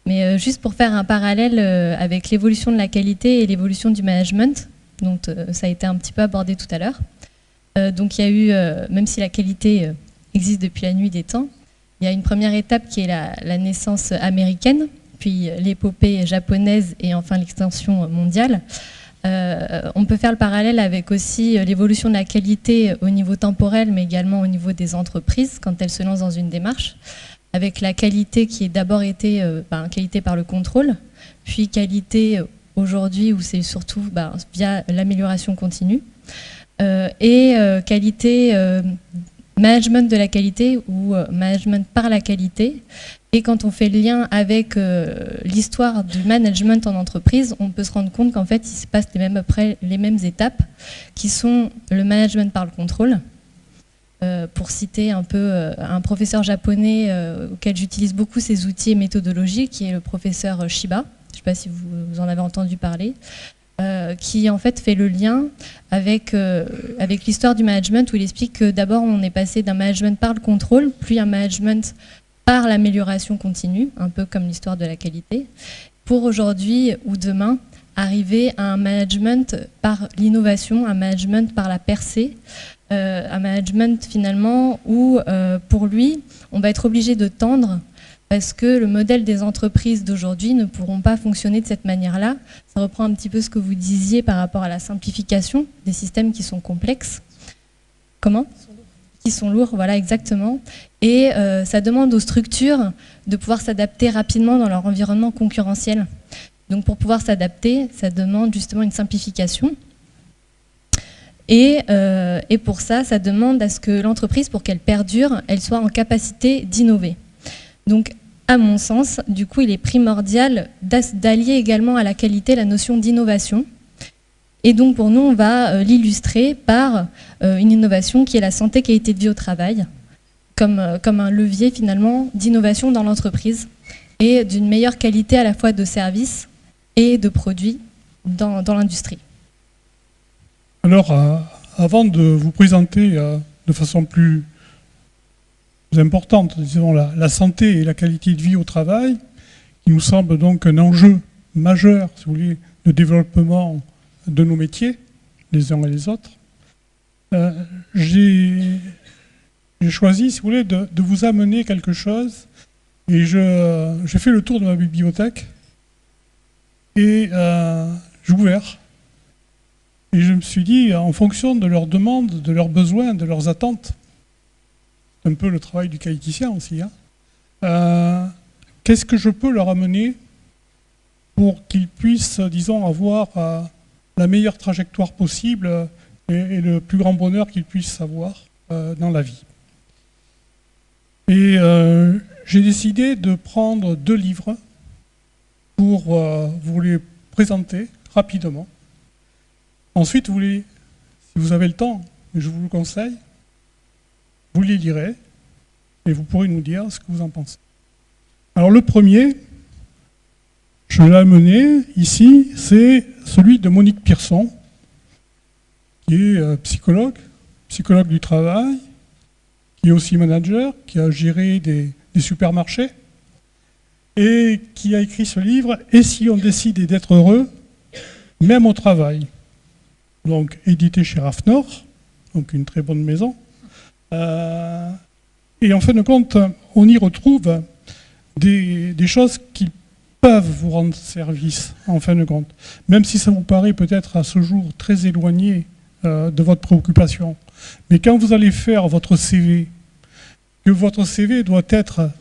Mais juste pour faire un parallèle avec l'évolution de la qualité et l'évolution du management, donc ça a été un petit peu abordé tout à l'heure. Donc il y a eu, même si la qualité existe depuis la nuit des temps, il y a une première étape qui est la naissance américaine, puis l'épopée japonaise et enfin l'extension mondiale. On peut faire le parallèle avec aussi l'évolution de la qualité au niveau temporel, mais également au niveau des entreprises quand elles se lancent dans une démarche, avec la qualité qui est d'abord été qualité par le contrôle, puis qualité aujourd'hui où c'est surtout via l'amélioration continue, et qualité management de la qualité ou management par la qualité. Et quand on fait le lien avec l'histoire du management en entreprise, on peut se rendre compte qu'en fait, il se passe les mêmes étapes, qui sont le management par le contrôle. Pour citer un peu un professeur japonais auquel j'utilise beaucoup ces outils et méthodologies, qui est le professeur Shiba, je ne sais pas si vous en avez entendu parler, qui en fait fait le lien avec l'histoire du management, où il explique que d'abord on est passé d'un management par le contrôle, puis un management par l'amélioration continue, un peu comme l'histoire de la qualité, pour aujourd'hui ou demain arriver à un management par l'innovation, un management par la percée, un management finalement où pour lui on va être obligé de tendre, parce que le modèle des entreprises d'aujourd'hui ne pourront pas fonctionner de cette manière-là. Ça reprend un petit peu ce que vous disiez par rapport à la simplification des systèmes qui sont complexes. Comment ? Qui sont lourds, voilà, exactement. Et ça demande aux structures de pouvoir s'adapter rapidement dans leur environnement concurrentiel. Donc pour pouvoir s'adapter, ça demande justement une simplification. Et pour ça, ça demande à ce que l'entreprise, pour qu'elle perdure, elle soit en capacité d'innover. Donc, à mon sens, du coup, il est primordial d'allier également à la qualité la notion d'innovation. Et donc, pour nous, on va l'illustrer par une innovation qui est la santé qualité de vie au travail, comme un levier finalement d'innovation dans l'entreprise et d'une meilleure qualité à la fois de services et de produits dans l'industrie. Alors, avant de vous présenter de façon plus importante, disons, la santé et la qualité de vie au travail, qui nous semble donc un enjeu majeur, si vous voulez, de développement de nos métiers, les uns et les autres, j'ai choisi, si vous voulez, de vous amener quelque chose, et j'ai fait le tour de ma bibliothèque, et j'ai ouvert, et je me suis dit, en fonction de leurs demandes, de leurs besoins, de leurs attentes, un peu le travail du qualiticien aussi, qu'est-ce que je peux leur amener pour qu'ils puissent, disons, avoir la meilleure trajectoire possible et le plus grand bonheur qu'ils puissent avoir dans la vie. Et j'ai décidé de prendre 2 livres pour vous les présenter rapidement. Ensuite, si vous avez le temps, je vous le conseille, vous les lirez et vous pourrez nous dire ce que vous en pensez. Alors le premier, je l'ai amené ici, c'est celui de Monique Pierson, qui est psychologue du travail, qui est aussi manager, qui a géré des supermarchés, et qui a écrit ce livre « Et si on décidait d'être heureux, même au travail ?» Donc édité chez Rafnor, donc une très bonne maison. Et en fin de compte, on y retrouve des choses qui peuvent vous rendre service, en fin de compte. Même si ça vous paraît peut-être à ce jour très éloigné de votre préoccupation. Mais quand vous allez faire votre CV, que votre CV doit être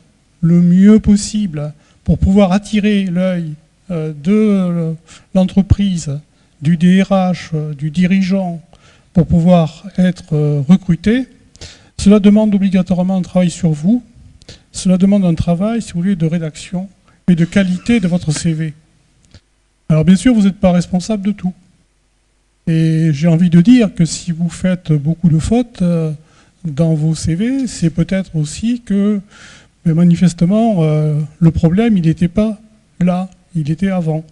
le mieux possible pour pouvoir attirer l'œil de l'entreprise, du DRH, du dirigeant, pour pouvoir être recruté, cela demande obligatoirement un travail sur vous. Cela demande un travail, si vous voulez, de rédaction et de qualité de votre CV. Alors bien sûr, vous n'êtes pas responsable de tout. Et j'ai envie de dire que si vous faites beaucoup de fautes dans vos CV, c'est peut-être aussi que Mais manifestement, le problème, il n'était pas là, il était avant.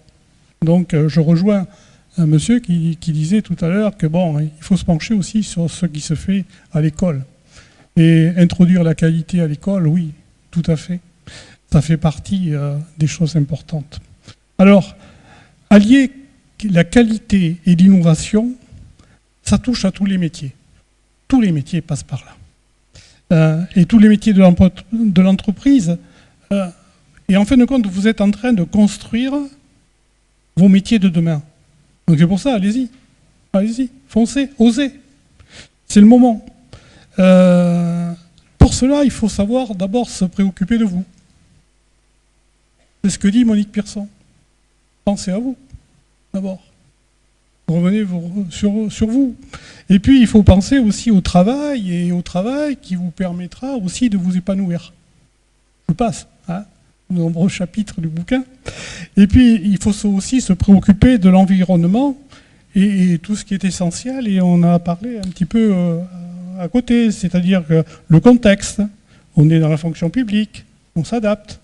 Donc je rejoins un monsieur qui disait tout à l'heure que bon, il faut se pencher aussi sur ce qui se fait à l'école. Et introduire la qualité à l'école, oui, tout à fait. Ça fait partie des choses importantes. Alors, allier la qualité et l'innovation, ça touche à tous les métiers. Tous les métiers passent par là. Et tous les métiers de l'entreprise. Et en fin de compte, vous êtes en train de construire vos métiers de demain. Donc c'est pour ça, allez-y. Allez-y, foncez, osez. C'est le moment. Pour cela, il faut savoir d'abord se préoccuper de vous. C'est ce que dit Monique Pierson. Pensez à vous, d'abord. Revenez sur vous. Et puis, il faut penser aussi au travail, et au travail qui vous permettra aussi de vous épanouir. Je passe, hein, de nombreux chapitres du bouquin. Et puis, il faut aussi se préoccuper de l'environnement et tout ce qui est essentiel. Et on a parlé un petit peu à côté, c'est-à-dire que le contexte, on est dans la fonction publique, on s'adapte.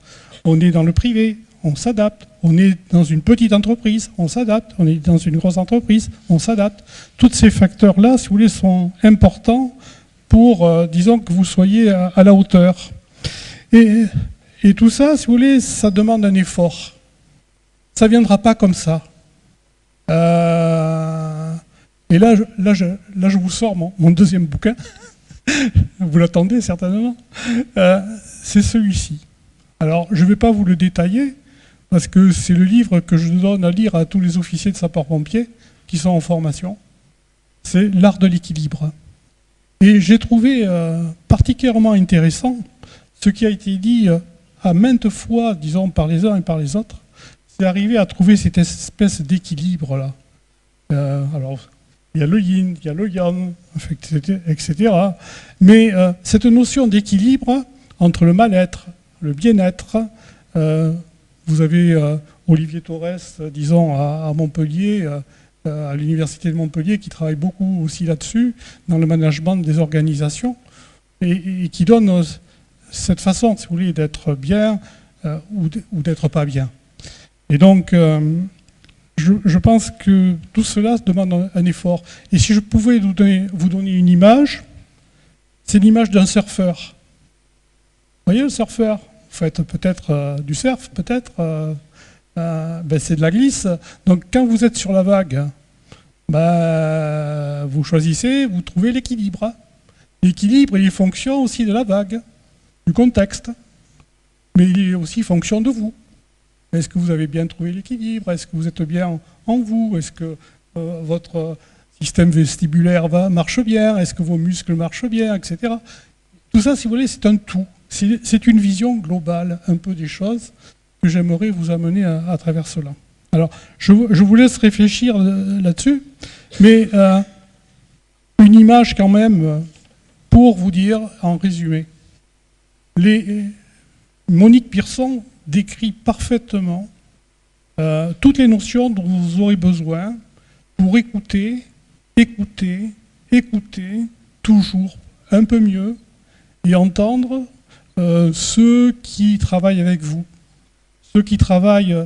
On est dans le privé, on s'adapte. On est dans une petite entreprise, on s'adapte. On est dans une grosse entreprise, on s'adapte. Tous ces facteurs-là, si vous voulez, sont importants pour, disons, que vous soyez à la hauteur. Et tout ça, si vous voulez, ça demande un effort. Ça ne viendra pas comme ça. Et là, je vous sors mon deuxième bouquin. Vous l'attendez certainement. C'est celui-ci. Alors, je ne vais pas vous le détailler, parce que c'est le livre que je donne à lire à tous les officiers de sapeurs-pompiers qui sont en formation. C'est L'art de l'équilibre. Et j'ai trouvé particulièrement intéressant ce qui a été dit à maintes fois, disons, par les uns et par les autres. C'est arriver à trouver cette espèce d'équilibre-là. Alors, il y a le yin, il y a le yang, etc. Mais cette notion d'équilibre entre le mal-être, le bien-être, vous avez Olivier Torres, disons, à Montpellier, à l'université de Montpellier, qui travaille beaucoup aussi là-dessus, dans le management des organisations, et qui donne cette façon, si vous voulez, d'être bien ou d'être pas bien. Et donc, je pense que tout cela demande un effort. Et si je pouvais vous donner une image, c'est l'image d'un surfeur. Vous voyez le surfeur? Vous faites peut-être du surf, peut-être. C'est de la glisse. Donc quand vous êtes sur la vague, vous choisissez, vous trouvez l'équilibre. L'équilibre, il est fonction aussi de la vague, du contexte. Mais il est aussi fonction de vous. Est-ce que vous avez bien trouvé l'équilibre? Est-ce que vous êtes bien en vous? Est-ce que votre système vestibulaire marche bien? Est-ce que vos muscles marchent bien, etc. Tout ça, si vous voulez, c'est un tout. C'est une vision globale, un peu des choses, que j'aimerais vous amener à travers cela. Alors, je vous laisse réfléchir là-dessus, mais une image quand même pour vous dire, en résumé. Monique Pierson décrit parfaitement toutes les notions dont vous aurez besoin pour écouter, toujours un peu mieux, et entendre ceux qui travaillent avec vous, ceux qui travaillent,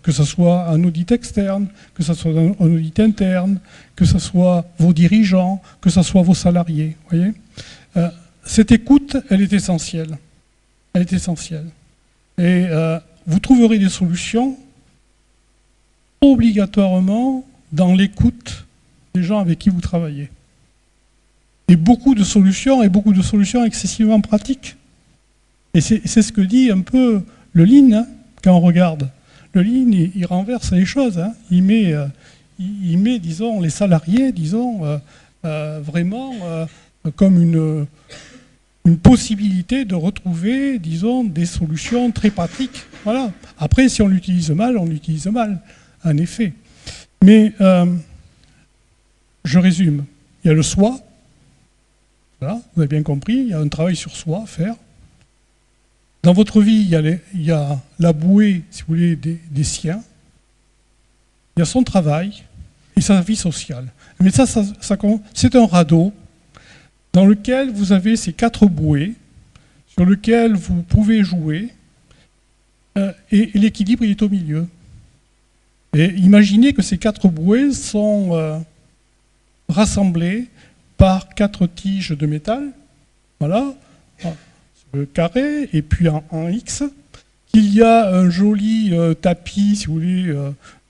que ce soit un audit externe, que ce soit un audit interne, que ce soit vos dirigeants, que ce soit vos salariés. Voyez, cette écoute, elle est essentielle. Elle est essentielle. Et vous trouverez des solutions obligatoirement dans l'écoute des gens avec qui vous travaillez. Et beaucoup de solutions excessivement pratiques. Et c'est ce que dit un peu le Lean, hein, quand on regarde. Le Lean, il renverse les choses. Hein. Il met, disons, les salariés, disons, vraiment comme une possibilité de retrouver, disons, des solutions très pratiques. Voilà. Après, si on l'utilise mal, on l'utilise mal, en effet. Mais je résume. Il y a le soi. Voilà, vous avez bien compris, il y a un travail sur soi à faire. Dans votre vie, il y a la bouée, si vous voulez, des siens. Il y a son travail et sa vie sociale. Mais ça c'est un radeau dans lequel vous avez ces 4 bouées sur lequel vous pouvez jouer, et l'équilibre il est au milieu. Et imaginez que ces 4 bouées sont rassemblées par 4 tiges de métal, voilà, sur le carré, et puis en X, qu'il y a un joli tapis, si vous voulez,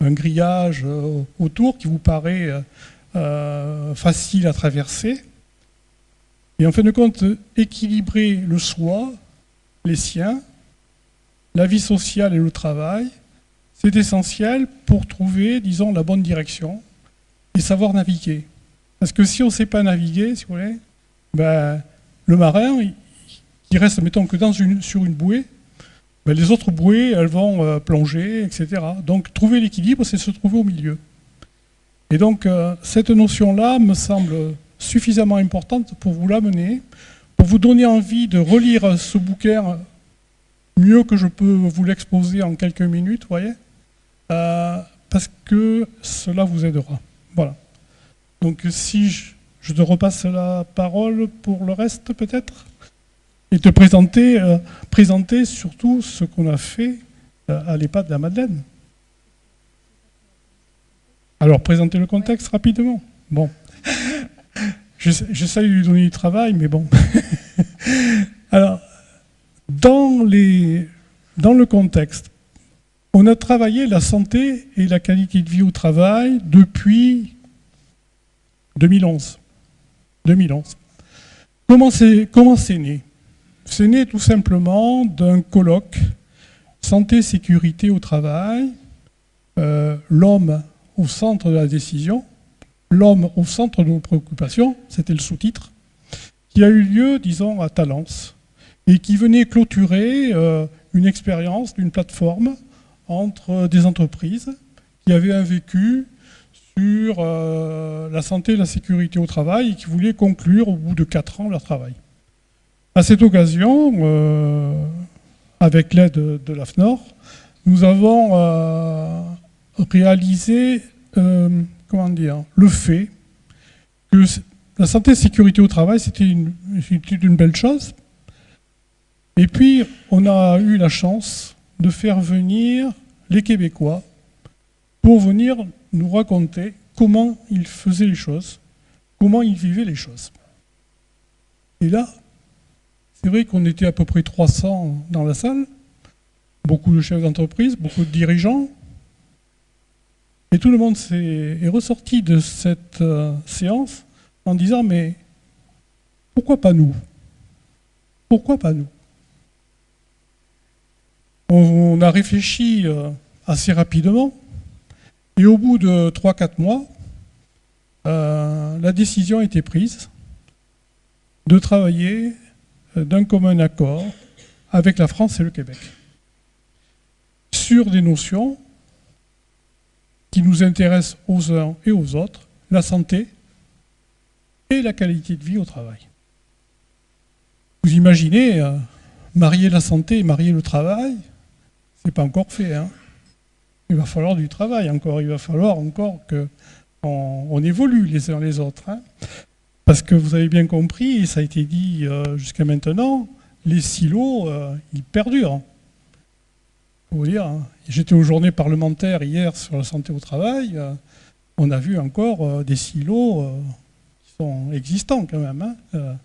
un grillage autour qui vous paraît facile à traverser. Et en fin de compte, équilibrer le soi, les siens, la vie sociale et le travail, c'est essentiel pour trouver, disons, la bonne direction et savoir naviguer. Parce que si on ne sait pas naviguer, si vous voulez, ben, le marin, il reste, mettons, que sur une bouée, ben, les autres bouées, elles vont plonger, etc. Donc, trouver l'équilibre, c'est se trouver au milieu. Et donc, cette notion-là me semble suffisamment importante pour vous l'amener, pour vous donner envie de relire ce bouquin mieux que je peux vous l'exposer en quelques minutes, vous voyez, parce que cela vous aidera. Voilà. Donc si je te repasse la parole pour le reste peut-être, et te présenter surtout ce qu'on a fait à l'EHPAD de la Madeleine. Alors, présenter le contexte rapidement. Bon. J'essaie de lui donner du travail, mais bon. Alors, dans le contexte, on a travaillé la santé et la qualité de vie au travail depuis 2011. Comment c'est né? C'est né tout simplement d'un colloque santé, sécurité au travail, l'homme au centre de la décision, l'homme au centre de nos préoccupations, c'était le sous-titre, qui a eu lieu, disons, à Talence, et qui venait clôturer une expérience d'une plateforme entre des entreprises qui avaient un vécu sur la santé et la sécurité au travail et qui voulaient conclure au bout de 4 ans leur travail. À cette occasion, avec l'aide de l'AFNOR, nous avons réalisé le fait que la santé et la sécurité au travail, c'était une belle chose. Et puis, on a eu la chance de faire venir les Québécois pour venir nous raconter comment ils faisaient les choses, comment ils vivaient les choses. Et là, c'est vrai qu'on était à peu près 300 dans la salle, beaucoup de chefs d'entreprise, beaucoup de dirigeants, et tout le monde est ressorti de cette séance en disant « mais pourquoi pas nous? Pourquoi pas nous ?» On a réfléchi assez rapidement, et au bout de 3-4 mois, la décision a été prise de travailler d'un commun accord avec la France et le Québec sur des notions qui nous intéressent aux uns et aux autres, la santé et la qualité de vie au travail. Vous imaginez, marier la santé et marier le travail, c'est pas encore fait, hein. Il va falloir du travail encore, il va falloir encore qu'on évolue les uns les autres, hein. Parce que vous avez bien compris, et ça a été dit jusqu'à maintenant, les silos, ils perdurent. Faut vous dire, hein. J'étais aux journées parlementaires hier sur la santé au travail, on a vu encore des silos qui sont existants quand même, hein.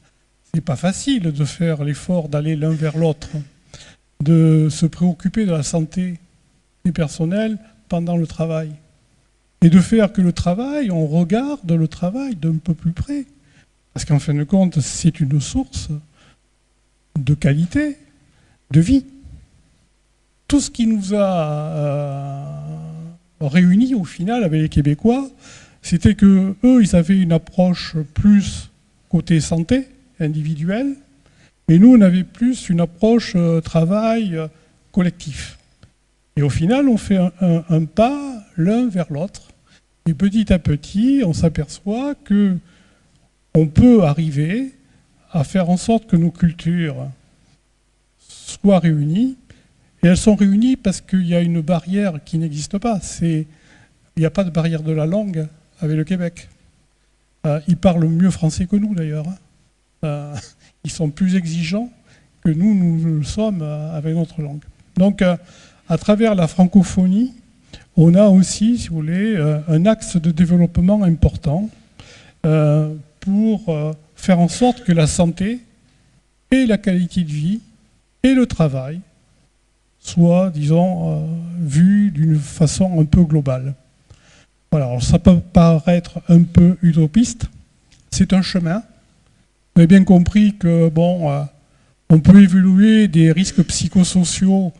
C'est pas facile de faire l'effort d'aller l'un vers l'autre, de se préoccuper de la santé des personnels pendant le travail. Et de faire que le travail, on regarde le travail d'un peu plus près. Parce qu'en fin de compte, c'est une source de qualité, de vie. Tout ce qui nous a réunis au final avec les Québécois, c'était que eux, ils avaient une approche plus côté santé individuelle, et nous, on avait plus une approche travail collectif. Et au final, on fait un pas l'un vers l'autre. Et petit à petit, on s'aperçoit que on peut arriver à faire en sorte que nos cultures soient réunies. Et elles sont réunies parce qu'il y a une barrière qui n'existe pas. Il n'y a pas de barrière de la langue avec le Québec. Ils parlent mieux français que nous, d'ailleurs. Ils sont plus exigeants que nous le sommes avec notre langue. Donc, à travers la francophonie, on a aussi, si vous voulez, un axe de développement important pour faire en sorte que la santé et la qualité de vie et le travail soient, disons, vus d'une façon un peu globale. Voilà, alors ça peut paraître un peu utopiste, c'est un chemin. Vous avez bien compris que, bon, on peut évaluer des risques psychosociaux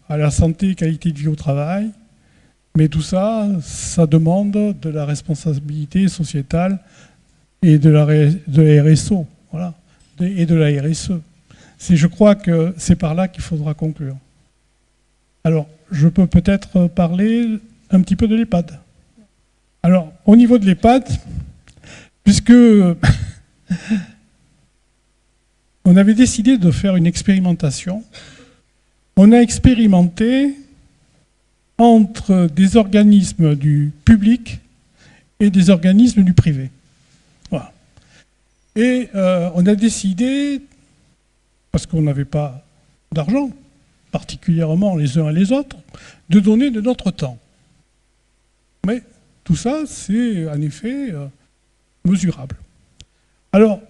à la santé et qualité de vie au travail, mais tout ça, ça demande de la responsabilité sociétale et de la RSO, voilà, et de la RSE. Je crois que c'est par là qu'il faudra conclure. Alors, je peux peut-être parler un petit peu de l'EHPAD. Alors, au niveau de l'EHPAD, puisque on avait décidé de faire une expérimentation, on a expérimenté entre des organismes du public et des organismes du privé. Voilà. Et on a décidé, parce qu'on n'avait pas d'argent, particulièrement les uns et les autres, de donner de notre temps. Mais tout ça, c'est en effet mesurable. Alors,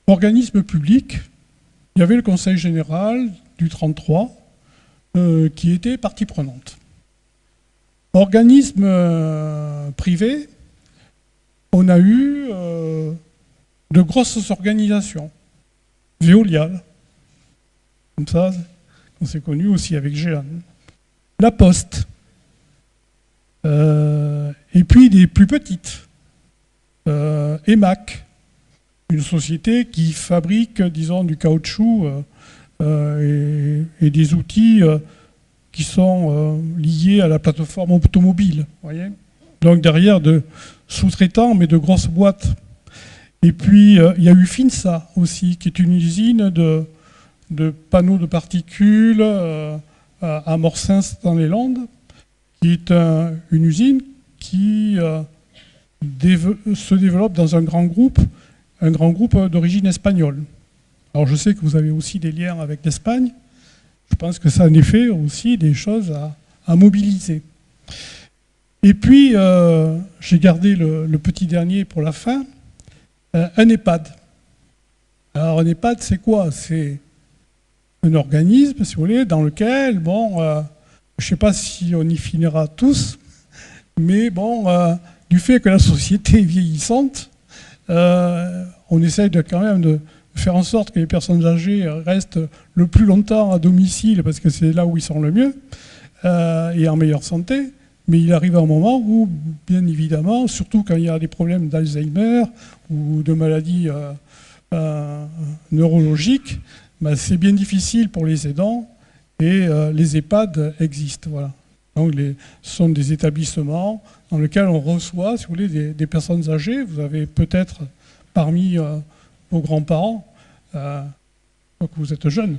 organisme public, il y avait le Conseil général du 33 qui était partie prenante. Organisme privé, on a eu de grosses organisations. Veolia, comme ça, on s'est connu aussi avec Géan. La Poste. Et puis des plus petites. EMAC, une société qui fabrique, disons, du caoutchouc et des outils qui sont liés à la plateforme automobile. Voyez, donc derrière de sous-traitants, mais de grosses boîtes. Et puis il y a eu FINSA aussi, qui est une usine de panneaux de particules à Morsins dans les Landes, qui est une usine qui se développe dans un grand groupe d'origine espagnole. Alors je sais que vous avez aussi des liens avec l'Espagne. Je pense que ça en effet aussi des choses à mobiliser. Et puis, j'ai gardé le petit dernier pour la fin, un EHPAD. Alors un EHPAD, c'est quoi? C'est un organisme, si vous voulez, dans lequel, bon, je ne sais pas si on y finira tous, mais bon, du fait que la société est vieillissante, on essaye quand même de faire en sorte que les personnes âgées restent le plus longtemps à domicile, parce que c'est là où ils sont le mieux, et en meilleure santé. Mais il arrive un moment où, bien évidemment, surtout quand il y a des problèmes d'Alzheimer ou de maladies neurologiques, ben c'est bien difficile pour les aidants, et les EHPAD existent. Voilà. Donc ce sont des établissements dans lesquels on reçoit, si vous voulez, des personnes âgées. Vous avez peut-être parmi vos grands-parents, que vous êtes jeunes,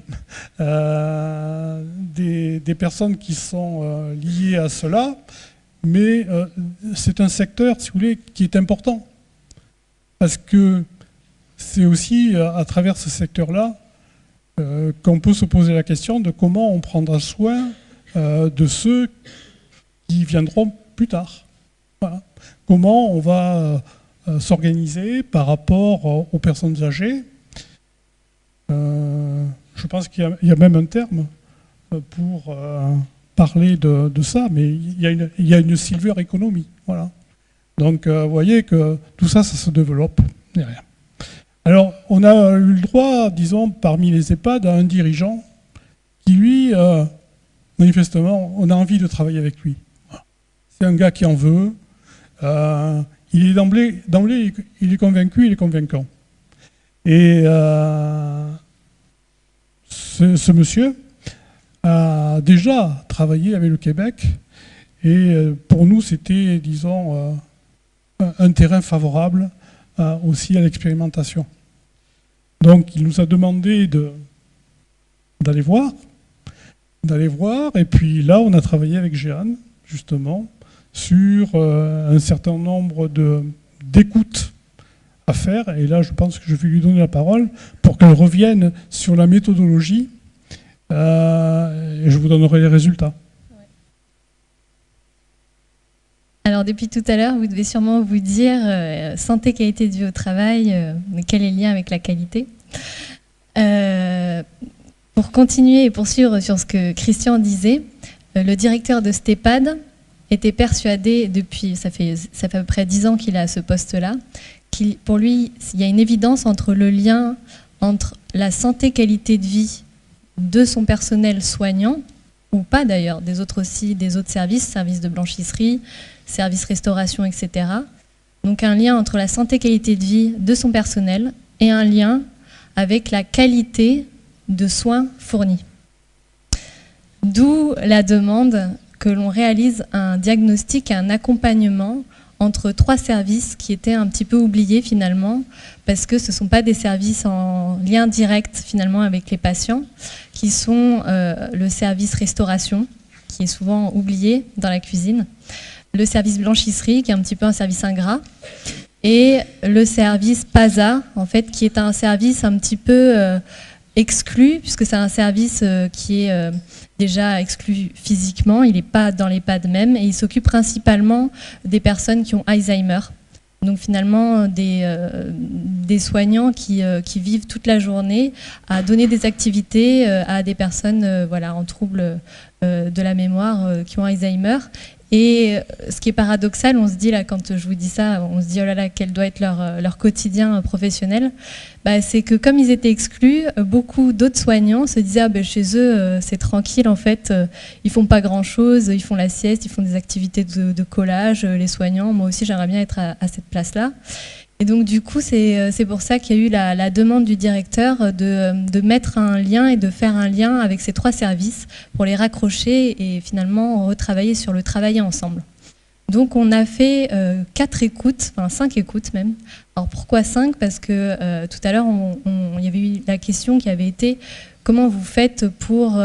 des personnes qui sont liées à cela, mais c'est un secteur, si vous voulez, qui est important. Parce que c'est aussi à travers ce secteur-là qu'on peut se poser la question de comment on prendra soin de ceux qui viendront plus tard. Voilà. Comment on va s'organiser par rapport aux personnes âgées. Je pense qu'il y a même un terme pour parler de ça, mais il y a une silver economy. Voilà. Donc vous voyez que tout ça, ça se développe derrière. Alors on a eu le droit, disons, parmi les EHPAD, à un dirigeant qui, lui, manifestement, on a envie de travailler avec lui. Voilà. C'est un gars qui en veut. Il est d'emblée, il est convaincu, il est convaincant. Et ce monsieur a déjà travaillé avec le Québec, et pour nous, c'était, disons, un terrain favorable aussi à l'expérimentation. Donc, il nous a demandé d'aller voir, et puis là, on a travaillé avec Jeanne, justement, sur un certain nombre d'écoutes à faire. Et là, je pense que je vais lui donner la parole pour qu'elle revienne sur la méthodologie. Et je vous donnerai les résultats. Alors depuis tout à l'heure, vous devez sûrement vous dire santé, qualité de vie au travail, quel est le lien avec la qualité. Pour continuer et poursuivre sur ce que Christian disait, le directeur de cet EHPAD était persuadé depuis, ça fait à peu près 10 ans qu'il est à ce poste-là, pour lui, il y a une évidence entre le lien entre la santé, qualité de vie de son personnel soignant, ou pas d'ailleurs, des autres aussi, des autres services de blanchisserie, services restauration, etc. Donc un lien entre la santé, qualité de vie de son personnel et un lien avec la qualité de soins fournis. D'où la demande que l'on réalise un diagnostic et un accompagnement entre 3 services qui étaient un petit peu oubliés finalement, parce que ce ne sont pas des services en lien direct finalement avec les patients, qui sont le service restauration, qui est souvent oublié dans la cuisine, le service blanchisserie, qui est un petit peu un service ingrat, et le service PASA, en fait, qui est un service un petit peu exclu, puisque c'est un service qui est déjà exclu physiquement, il n'est pas dans l'EHPAD même, et il s'occupe principalement des personnes qui ont Alzheimer. Donc finalement, des soignants qui vivent toute la journée à donner des activités à des personnes voilà, en trouble de la mémoire qui ont Alzheimer. Et ce qui est paradoxal, on se dit là, quand je vous dis ça, on se dit oh là là, quel doit être leur quotidien professionnel, bah, c'est que comme ils étaient exclus, beaucoup d'autres soignants se disaient ah, ben, chez eux c'est tranquille en fait, ils font pas grand chose, ils font la sieste, ils font des activités de collage, les soignants, moi aussi j'aimerais bien être à cette place-là. Et donc du coup c'est pour ça qu'il y a eu la demande du directeur de mettre un lien et de faire un lien avec ces 3 services pour les raccrocher et finalement retravailler sur le travailler ensemble. Donc on a fait 4 écoutes, enfin 5 écoutes même. Alors pourquoi 5 ? Parce que tout à l'heure il y avait eu la question qui avait été comment vous faites pour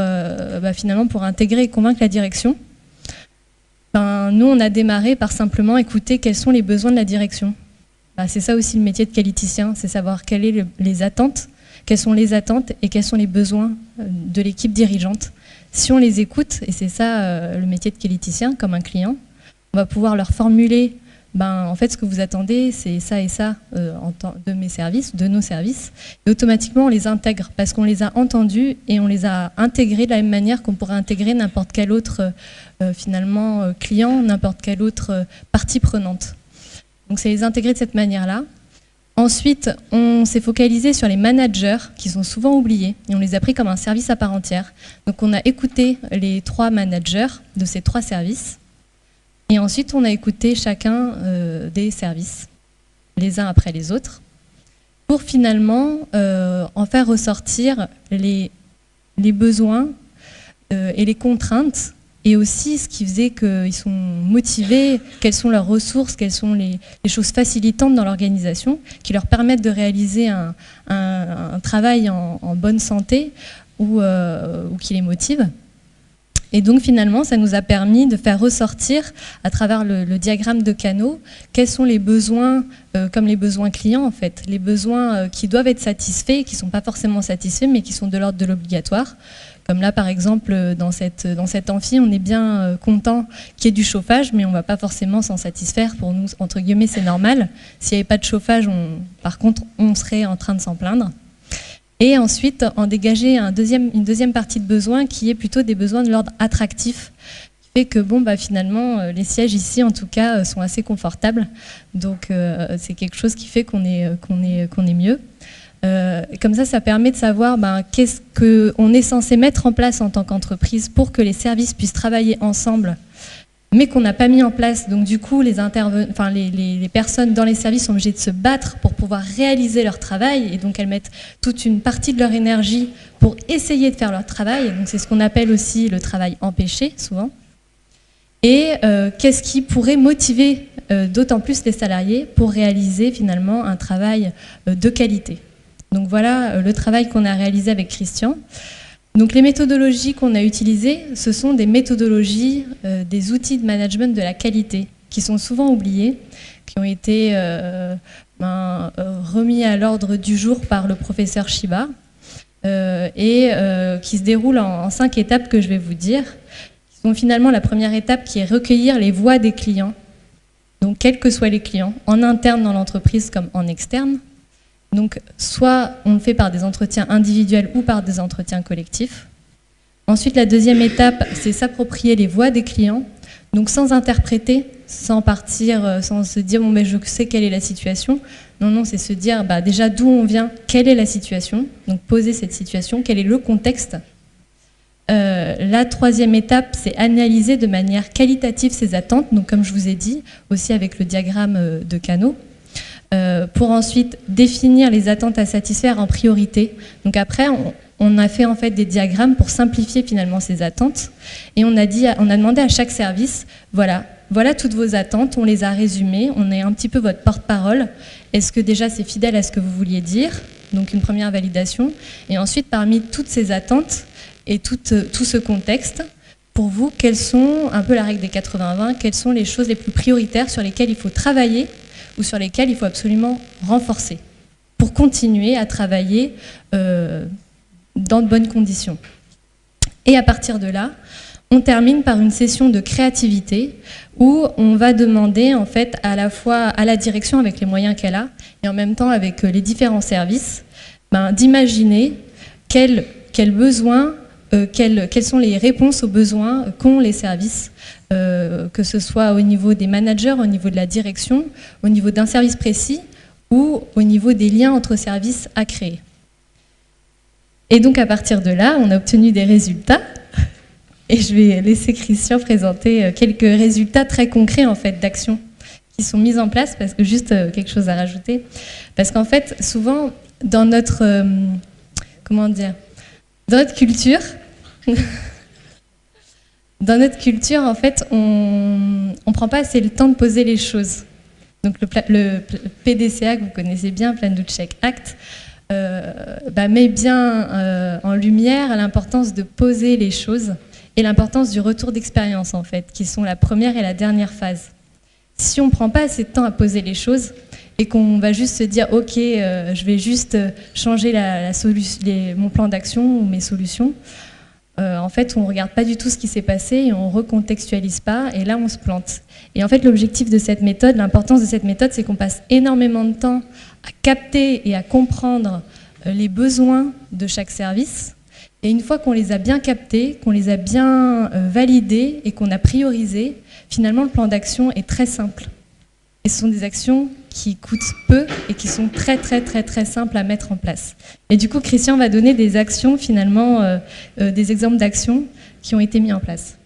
finalement pour intégrer et convaincre la direction. Nous on a démarré par simplement écouter quels sont les besoins de la direction. C'est ça aussi le métier de qualiticien, c'est savoir quelles sont les attentes, quelles sont les attentes et quels sont les besoins de l'équipe dirigeante. Si on les écoute, et c'est ça le métier de qualiticien comme un client, on va pouvoir leur formuler en fait ce que vous attendez c'est ça et ça de mes services, de nos services, et automatiquement on les intègre parce qu'on les a entendus et on les a intégrés de la même manière qu'on pourrait intégrer n'importe quel autre finalement client, n'importe quelle autre partie prenante. Donc c'est les intégrer de cette manière-là. Ensuite, on s'est focalisé sur les managers qui sont souvent oubliés et on les a pris comme un service à part entière. Donc on a écouté les 3 managers de ces 3 services et ensuite on a écouté chacun des services, les uns après les autres, pour finalement en faire ressortir les besoins et les contraintes. Et aussi ce qui faisait qu'ils sont motivés, quelles sont leurs ressources, quelles sont les choses facilitantes dans l'organisation qui leur permettent de réaliser un travail en bonne santé ou qui les motive. Et donc finalement, ça nous a permis de faire ressortir à travers le diagramme de canaux quels sont les besoins, comme les besoins clients en fait, les besoins qui doivent être satisfaits, qui ne sont pas forcément satisfaits, mais qui sont de l'ordre de l'obligatoire. Comme là, par exemple, dans cette amphi, on est bien content qu'il y ait du chauffage, mais on ne va pas forcément s'en satisfaire. Pour nous, entre guillemets, c'est normal. S'il n'y avait pas de chauffage, par contre, on serait en train de s'en plaindre. Et ensuite, en dégager une deuxième partie de besoins qui est plutôt des besoins de l'ordre attractif, qui fait que finalement, les sièges ici, en tout cas, sont assez confortables. Donc, c'est quelque chose qui fait qu'on est mieux. Comme ça permet de savoir qu'est-ce qu'on est censé mettre en place en tant qu'entreprise pour que les services puissent travailler ensemble, mais qu'on n'a pas mis en place. Donc du coup, les personnes dans les services sont obligées de se battre pour pouvoir réaliser leur travail, et donc elles mettent toute une partie de leur énergie pour essayer de faire leur travail. Donc c'est ce qu'on appelle aussi le travail empêché, souvent. Et qu'est-ce qui pourrait motiver d'autant plus les salariés pour réaliser finalement un travail de qualité. Donc voilà le travail qu'on a réalisé avec Christian. Donc les méthodologies qu'on a utilisées, ce sont des méthodologies, des outils de management de la qualité qui sont souvent oubliés, qui ont été remis à l'ordre du jour par le professeur Shiba qui se déroule en 5 étapes que je vais vous dire. Qui sont finalement la première étape qui est recueillir les voix des clients, donc quels que soient les clients, en interne dans l'entreprise comme en externe. Donc soit on le fait par des entretiens individuels ou par des entretiens collectifs. Ensuite, la deuxième étape, c'est s'approprier les voix des clients, donc sans interpréter, sans partir, sans se dire bon, ben, je sais quelle est la situation. Non, c'est se dire déjà d'où on vient, quelle est la situation, donc poser cette situation, quel est le contexte. La troisième étape, c'est analyser de manière qualitative ces attentes, donc comme je vous ai dit, aussi avec le diagramme de canaux, pour ensuite définir les attentes à satisfaire en priorité. Donc après, on a fait en fait des diagrammes pour simplifier finalement ces attentes, et on a demandé à chaque service, voilà toutes vos attentes, on les a résumées, on est un petit peu votre porte-parole. Est-ce que déjà c'est fidèle à ce que vous vouliez dire? Donc une première validation, et ensuite parmi toutes ces attentes et tout ce contexte, pour vous, quelles sont, un peu la règle des 80-20, quelles sont les choses les plus prioritaires sur lesquelles il faut travailler ou sur lesquelles il faut absolument renforcer pour continuer à travailler dans de bonnes conditions. Et à partir de là, on termine par une session de créativité où on va demander en fait à la fois à la direction avec les moyens qu'elle a et en même temps avec les différents services d'imaginer quels besoins, quelles sont les réponses aux besoins qu'ont les services, que ce soit au niveau des managers, au niveau de la direction, au niveau d'un service précis ou au niveau des liens entre services à créer. Et donc à partir de là, on a obtenu des résultats. Et je vais laisser Christian présenter quelques résultats très concrets en fait d'actions qui sont mises en place, parce que juste quelque chose à rajouter, parce qu'en fait souvent dans notre dans notre culture en fait on prend pas assez le temps de poser les choses. Donc le PDCA que vous connaissez bien, Plan do Check Act, met bien en lumière l'importance de poser les choses et l'importance du retour d'expérience, en fait, qui sont la première et la dernière phase. Si on ne prend pas assez de temps à poser les choses et qu'on va juste se dire « Ok, je vais juste changer mon plan d'action ou mes solutions », en fait, on ne regarde pas du tout ce qui s'est passé et on ne recontextualise pas, et là, on se plante. Et en fait, l'objectif de cette méthode, l'importance de cette méthode, c'est qu'on passe énormément de temps à capter et à comprendre les besoins de chaque service. Et une fois qu'on les a bien captés, qu'on les a bien validés et qu'on a priorisé, finalement le plan d'action est très simple. Et ce sont des actions qui coûtent peu et qui sont très très très très simples à mettre en place. Et du coup, Christian va donner des actions finalement, des exemples d'actions qui ont été mis en place.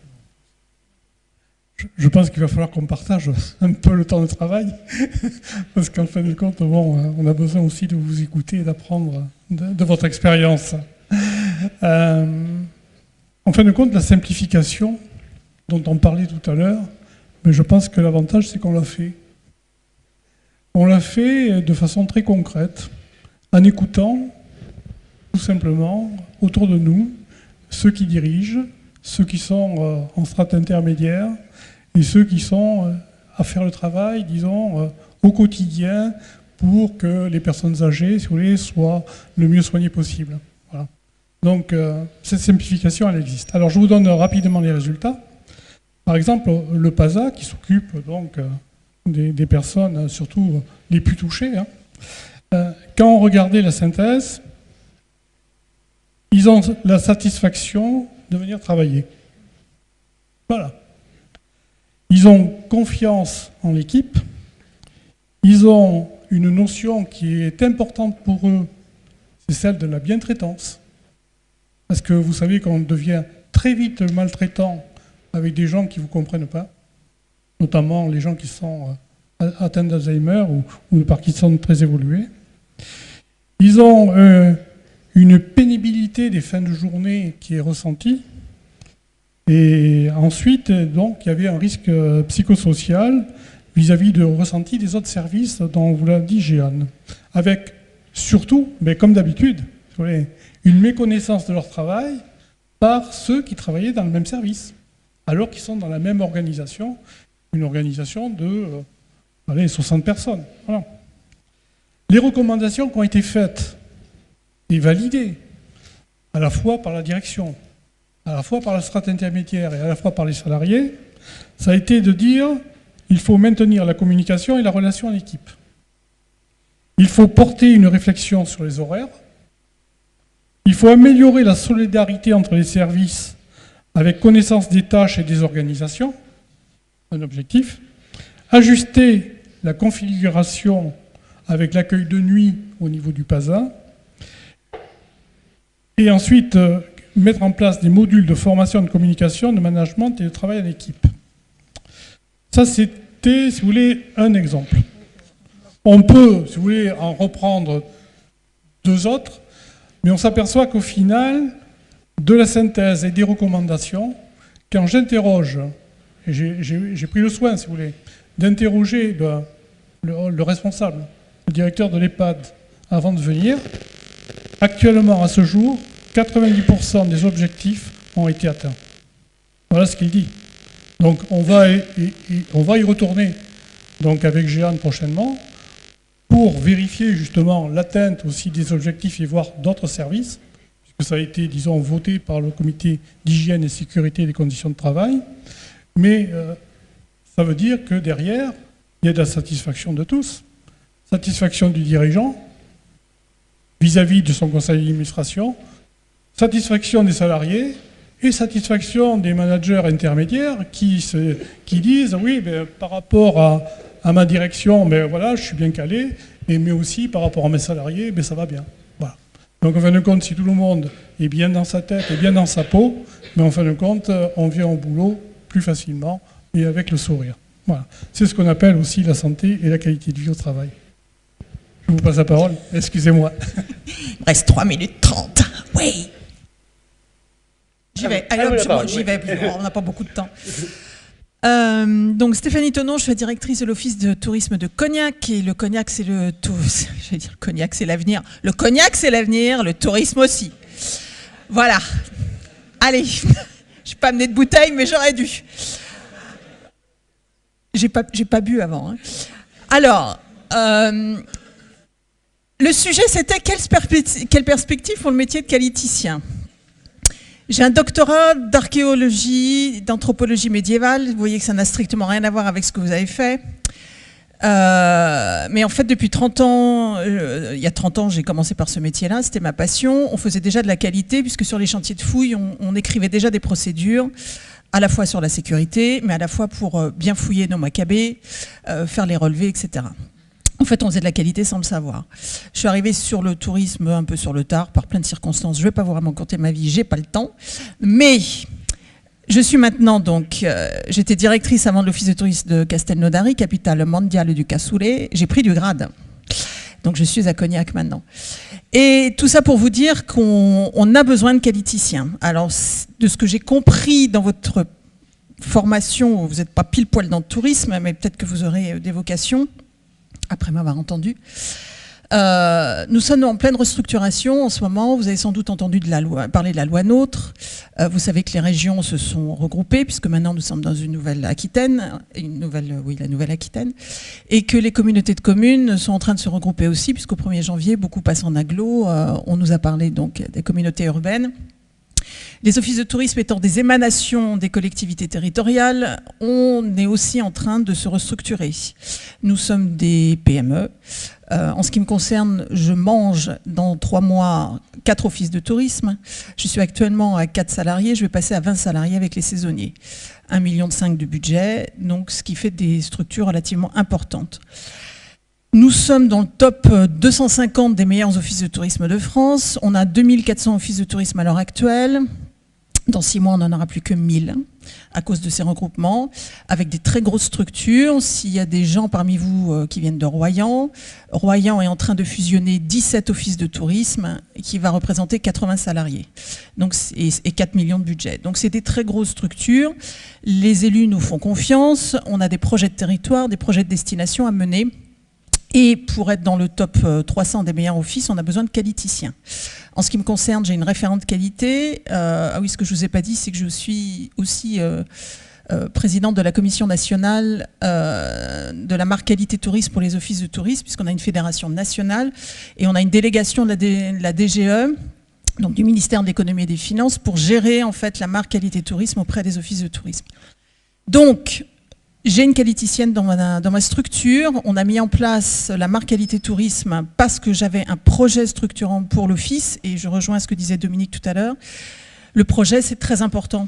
Je pense qu'il va falloir qu'on partage un peu le temps de travail, parce qu'en fin de compte, on a besoin aussi de vous écouter et d'apprendre de votre expérience. En fin de compte, la simplification dont on parlait tout à l'heure, mais je pense que l'avantage, c'est qu'on l'a fait. On l'a fait de façon très concrète, en écoutant tout simplement autour de nous ceux qui dirigent, ceux qui sont en strate intermédiaire et ceux qui sont à faire le travail, disons, au quotidien pour que les personnes âgées, si vous voulez, soient le mieux soignées possible. Voilà. Donc, cette simplification, elle existe. Alors, je vous donne rapidement les résultats. Par exemple, le PASA, qui s'occupe donc des personnes, surtout les plus touchées, quand on regardait la synthèse, ils ont la satisfaction de venir travailler. Voilà. Ils ont confiance en l'équipe. Ils ont une notion qui est importante pour eux, c'est celle de la bientraitance. Parce que vous savez qu'on devient très vite maltraitant avec des gens qui ne vous comprennent pas, notamment les gens qui sont atteints d'Alzheimer ou de Parkinson très évolués. Ils ont une pénibilité des fins de journée qui est ressentie. Et ensuite, donc, il y avait un risque psychosocial vis-à-vis de ressenti des autres services dont vous l'a dit Jeanne. Avec surtout, mais comme d'habitude, une méconnaissance de leur travail par ceux qui travaillaient dans le même service, alors qu'ils sont dans la même organisation, une organisation de 60 personnes. Voilà. Les recommandations qui ont été faites et validées, à la fois par la direction, à la fois par la strate intermédiaire et à la fois par les salariés, ça a été de dire il faut maintenir la communication et la relation en équipe. Il faut porter une réflexion sur les horaires. Il faut améliorer la solidarité entre les services avec connaissance des tâches et des organisations, un objectif. Ajuster la configuration avec l'accueil de nuit au niveau du PASA. Et ensuite, mettre en place des modules de formation, de communication, de management et de travail en équipe. Ça, c'était, si vous voulez, un exemple. On peut, si vous voulez, en reprendre 2 autres, mais on s'aperçoit qu'au final, de la synthèse et des recommandations, quand j'interroge, et j'ai pris le soin, si vous voulez, d'interroger le responsable, le directeur de l'EHPAD, avant de venir, actuellement, à ce jour, 90% des objectifs ont été atteints. Voilà ce qu'il dit. Donc on va y retourner donc avec Jeanne prochainement pour vérifier justement l'atteinte aussi des objectifs et voir d'autres services, puisque ça a été, disons, voté par le comité d'hygiène et sécurité des conditions de travail. Mais ça veut dire que derrière, il y a de la satisfaction de tous. Satisfaction du dirigeant vis-à-vis de son conseil d'administration, satisfaction des salariés et satisfaction des managers intermédiaires qui disent oui, ben, par rapport à ma direction, ben, voilà, je suis bien calé, mais aussi par rapport à mes salariés, ben, ça va bien. Voilà. Donc en fin de compte, si tout le monde est bien dans sa tête et bien dans sa peau, mais en fin de compte, on vient au boulot plus facilement et avec le sourire. Voilà. C'est ce qu'on appelle aussi la santé et la qualité de vie au travail. Je vous passe la parole, excusez-moi. Il me reste 3 minutes 30. Oui. J'y vais. Allez, hop, j'y vais. On n'a pas beaucoup de temps. Donc Stéphanie Tonon, je suis la directrice de l'Office de tourisme de Cognac. Et le Cognac, c'est le Cognac, c'est l'avenir. Le Cognac, c'est l'avenir, le tourisme aussi. Voilà. Allez. Je ne suis pas amenée de bouteille, mais j'aurais dû. J'ai pas bu avant. Hein. Alors. Le sujet, c'était quelle perspective pour le métier de qualiticien. J'ai un doctorat d'archéologie, d'anthropologie médiévale. Vous voyez que ça n'a strictement rien à voir avec ce que vous avez fait. Mais en fait, depuis 30 ans, il y a 30 ans, j'ai commencé par ce métier-là. C'était ma passion. On faisait déjà de la qualité, puisque sur les chantiers de fouilles, on écrivait déjà des procédures, à la fois sur la sécurité, mais à la fois pour bien fouiller nos macabées, faire les relevés, etc. En fait, on faisait de la qualité sans le savoir. Je suis arrivée sur le tourisme un peu sur le tard, par plein de circonstances. Je ne vais pas vous raconter ma vie, j'ai pas le temps. Mais je suis maintenant donc, j'étais directrice avant de l'Office de tourisme de Castelnaudary, capitale mondiale du cassoulet. J'ai pris du grade. Donc je suis à Cognac maintenant. Et tout ça pour vous dire qu'on a besoin de qualiticiens. Alors, de ce que j'ai compris dans votre formation, vous n'êtes pas pile poil dans le tourisme, mais peut-être que vous aurez des vocations. Après m'avoir entendu. Nous sommes en pleine restructuration en ce moment. Vous avez sans doute entendu parler de la loi NOTRe. Vous savez que les régions se sont regroupées, puisque maintenant nous sommes dans une nouvelle Aquitaine, la nouvelle Aquitaine, et que les communautés de communes sont en train de se regrouper aussi, puisqu'au 1er janvier, beaucoup passent en agglo. On nous a parlé donc des communautés urbaines. Les offices de tourisme étant des émanations des collectivités territoriales, on est aussi en train de se restructurer. Nous sommes des PME. En ce qui me concerne, je mange dans 3 mois 4 offices de tourisme. Je suis actuellement à 4 salariés, je vais passer à 20 salariés avec les saisonniers. 1,5 million de budget, donc ce qui fait des structures relativement importantes. Nous sommes dans le top 250 des meilleurs offices de tourisme de France. On a 2400 offices de tourisme à l'heure actuelle. Dans 6 mois, on n'en aura plus que 1000 à cause de ces regroupements, avec des très grosses structures. S'il y a des gens parmi vous qui viennent de Royan, Royan est en train de fusionner 17 offices de tourisme qui va représenter 80 salariés donc, et 4 millions de budget. Donc c'est des très grosses structures. Les élus nous font confiance. On a des projets de territoire, des projets de destination à mener. Et pour être dans le top 300 des meilleurs offices, on a besoin de qualiticiens. En ce qui me concerne, j'ai une référente qualité. Ah oui, ce que je ne vous ai pas dit, c'est que je suis aussi présidente de la commission nationale de la marque qualité tourisme pour les offices de tourisme, puisqu'on a une fédération nationale et on a une délégation de la DGE, donc du ministère de l'économie et des finances, pour gérer en fait la marque qualité tourisme auprès des offices de tourisme. Donc, j'ai une qualiticienne dans ma structure. On a mis en place la marque qualité tourisme parce que j'avais un projet structurant pour l'office, et je rejoins ce que disait Dominique tout à l'heure. Le projet, c'est très important.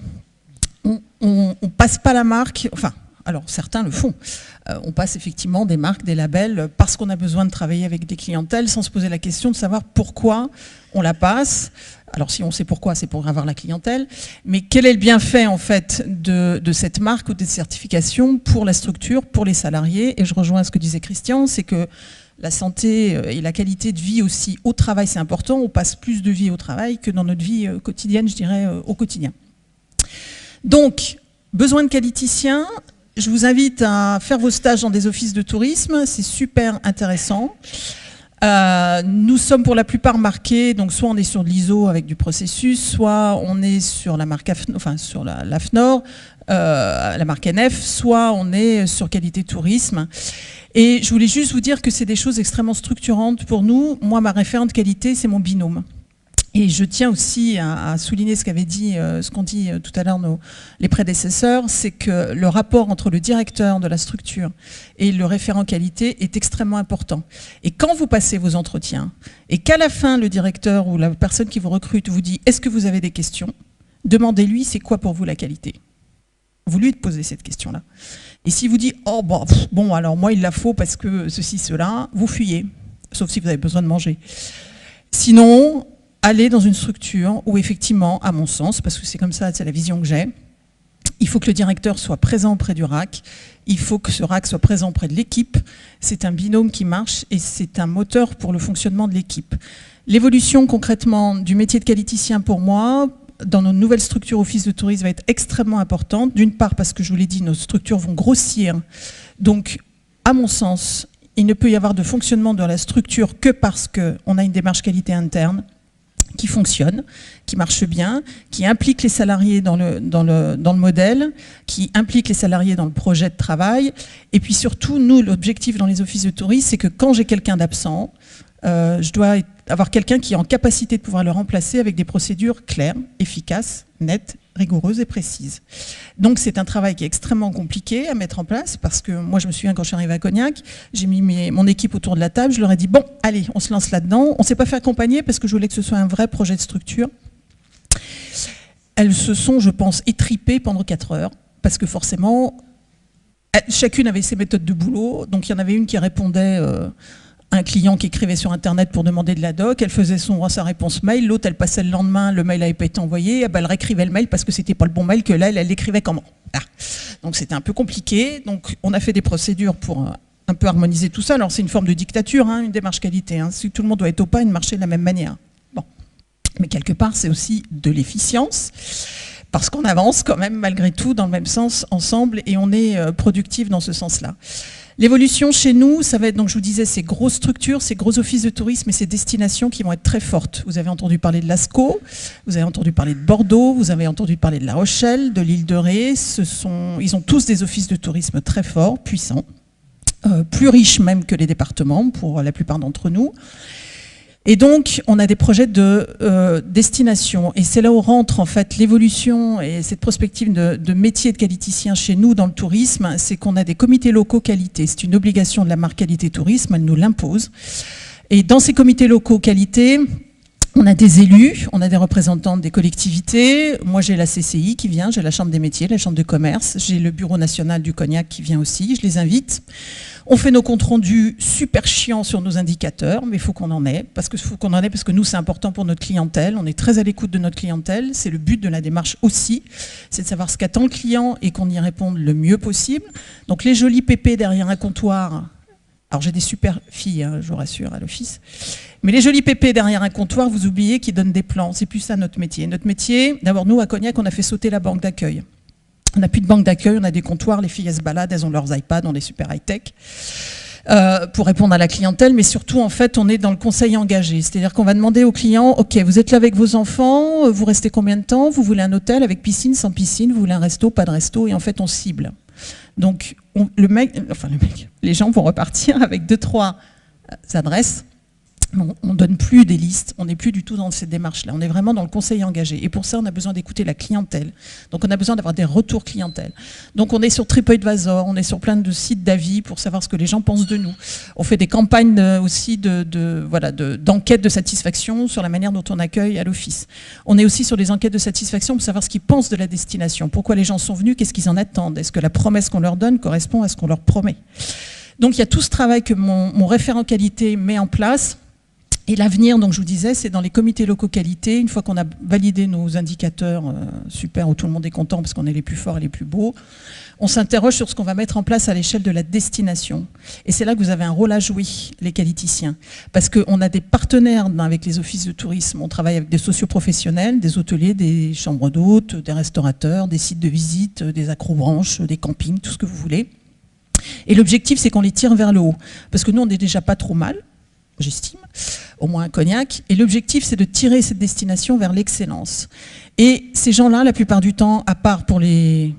On passe pas la marque, enfin, alors certains le font. On passe effectivement des marques, des labels, parce qu'on a besoin de travailler avec des clientèles, sans se poser la question de savoir pourquoi on la passe. Alors si on sait pourquoi, c'est pour avoir la clientèle, mais quel est le bienfait en fait de cette marque ou de cette certification pour la structure, pour les salariés? Et je rejoins ce que disait Christian, c'est que la santé et la qualité de vie aussi au travail, c'est important. On passe plus de vie au travail que dans notre vie quotidienne, je dirais, au quotidien. Donc, besoin de qualiticiens. Je vous invite à faire vos stages dans des offices de tourisme, c'est super intéressant. Nous sommes pour la plupart marqués, donc soit on est sur de l'ISO avec du processus, soit on est sur la marque sur l'AFNOR, la marque NF, soit on est sur qualité tourisme. Et je voulais juste vous dire que c'est des choses extrêmement structurantes pour nous. Moi, ma référente qualité, c'est mon binôme. Et je tiens aussi à souligner ce qu'ont dit tout à l'heure les prédécesseurs, c'est que le rapport entre le directeur de la structure et le référent qualité est extrêmement important. Et quand vous passez vos entretiens, et qu'à la fin, le directeur ou la personne qui vous recrute vous dit « Est-ce que vous avez des questions ?», demandez-lui « C'est quoi pour vous la qualité ?» Vous lui posez cette question-là. Et s'il vous dit « Oh, bon, alors moi, il la faut parce que ceci, cela », vous fuyez, sauf si vous avez besoin de manger. Sinon, aller dans une structure où effectivement, à mon sens, parce que c'est comme ça, c'est la vision que j'ai, il faut que le directeur soit présent auprès du RAC, il faut que ce RAC soit présent auprès de l'équipe, c'est un binôme qui marche et c'est un moteur pour le fonctionnement de l'équipe. L'évolution concrètement du métier de qualiticien pour moi, dans nos nouvelles structures office de tourisme, va être extrêmement importante, d'une part parce que je vous l'ai dit, nos structures vont grossir, donc à mon sens, il ne peut y avoir de fonctionnement dans la structure que parce qu'on a une démarche qualité interne, qui fonctionne, qui marche bien, qui implique les salariés dans le modèle, qui implique les salariés dans le projet de travail. Et puis surtout, nous, l'objectif dans les offices de tourisme, c'est que quand j'ai quelqu'un d'absent, je dois avoir quelqu'un qui est en capacité de pouvoir le remplacer avec des procédures claires, efficaces, nettes, rigoureuses et précises. Donc c'est un travail qui est extrêmement compliqué à mettre en place, parce que moi je me souviens quand je suis arrivée à Cognac, j'ai mis mon équipe autour de la table, je leur ai dit bon allez on se lance là-dedans, on ne s'est pas fait accompagner parce que je voulais que ce soit un vrai projet de structure. Elles se sont, je pense, étripées pendant 4 heures, parce que forcément chacune avait ses méthodes de boulot, donc il y en avait une qui répondait un client qui écrivait sur Internet pour demander de la doc, elle faisait sa réponse mail, l'autre elle passait le lendemain, le mail n'avait pas été envoyé, elle réécrivait le mail parce que c'était pas le bon mail, que là elle l'écrivait comment. Donc c'était un peu compliqué, donc on a fait des procédures pour un peu harmoniser tout ça. Alors c'est une forme de dictature, une démarche qualité, si tout le monde doit être au pas et marcher de la même manière. Bon. Mais quelque part c'est aussi de l'efficience, parce qu'on avance quand même malgré tout dans le même sens ensemble et on est productif dans ce sens-là. L'évolution chez nous, ça va être, donc je vous disais, ces grosses structures, ces gros offices de tourisme et ces destinations qui vont être très fortes. Vous avez entendu parler de Lascaux, vous avez entendu parler de Bordeaux, vous avez entendu parler de La Rochelle, de l'île de Ré. Ils ont tous des offices de tourisme très forts, puissants, plus riches même que les départements pour la plupart d'entre nous. Et donc, on a des projets de destination. Et c'est là où rentre en fait l'évolution et cette prospective de métier de qualiticien chez nous dans le tourisme, c'est qu'on a des comités locaux qualité. C'est une obligation de la marque qualité tourisme, elle nous l'impose. Et dans ces comités locaux qualité, on a des élus, on a des représentants des collectivités. Moi, j'ai la CCI qui vient, j'ai la Chambre des métiers, la Chambre de commerce, j'ai le Bureau national du Cognac qui vient aussi, je les invite. On fait nos comptes rendus super chiants sur nos indicateurs, mais il faut qu'on en ait, parce que nous, c'est important pour notre clientèle. On est très à l'écoute de notre clientèle. C'est le but de la démarche aussi, c'est de savoir ce qu'attend le client et qu'on y réponde le mieux possible. Donc les jolis pépés derrière un comptoir. Alors j'ai des super filles, je vous rassure, à l'office. Mais les jolis pépés derrière un comptoir, vous oubliez qu'ils donnent des plans. C'est plus ça notre métier. Notre métier, d'abord nous, à Cognac, on a fait sauter la banque d'accueil. On n'a plus de banque d'accueil, on a des comptoirs, les filles elles se baladent, elles ont leurs iPads, on est super high-tech. pour répondre à la clientèle, mais surtout, en fait, on est dans le conseil engagé. C'est-à-dire qu'on va demander aux clients, OK, vous êtes là avec vos enfants, vous restez combien de temps? Vous voulez un hôtel avec piscine, sans piscine? Vous voulez un resto, pas de resto? Et en fait, on cible. Donc, les gens vont repartir avec 2-3 adresses. On ne donne plus des listes, on n'est plus du tout dans cette démarche-là. On est vraiment dans le conseil engagé. Et pour ça, on a besoin d'écouter la clientèle. Donc, on a besoin d'avoir des retours clientèle. Donc, on est sur TripAdvisor, on est sur plein de sites d'avis pour savoir ce que les gens pensent de nous. On fait des campagnes aussi d'enquête de satisfaction sur la manière dont on accueille à l'office. On est aussi sur des enquêtes de satisfaction pour savoir ce qu'ils pensent de la destination. Pourquoi les gens sont venus, qu'est-ce qu'ils en attendent? Est-ce que la promesse qu'on leur donne correspond à ce qu'on leur promet? Donc, il y a tout ce travail que mon référent qualité met en place. Et l'avenir, donc je vous disais, c'est dans les comités locaux qualité. Une fois qu'on a validé nos indicateurs super, où tout le monde est content parce qu'on est les plus forts et les plus beaux, on s'interroge sur ce qu'on va mettre en place à l'échelle de la destination. Et c'est là que vous avez un rôle à jouer, les qualiticiens. Parce qu'on a des partenaires avec les offices de tourisme. On travaille avec des socioprofessionnels, des hôteliers, des chambres d'hôtes, des restaurateurs, des sites de visite, des accrobranches, des campings, tout ce que vous voulez. Et l'objectif, c'est qu'on les tire vers le haut. Parce que nous, on n'est déjà pas trop mal, j'estime, au moins un Cognac. Et l'objectif, c'est de tirer cette destination vers l'excellence. Et ces gens-là, la plupart du temps, à part pour les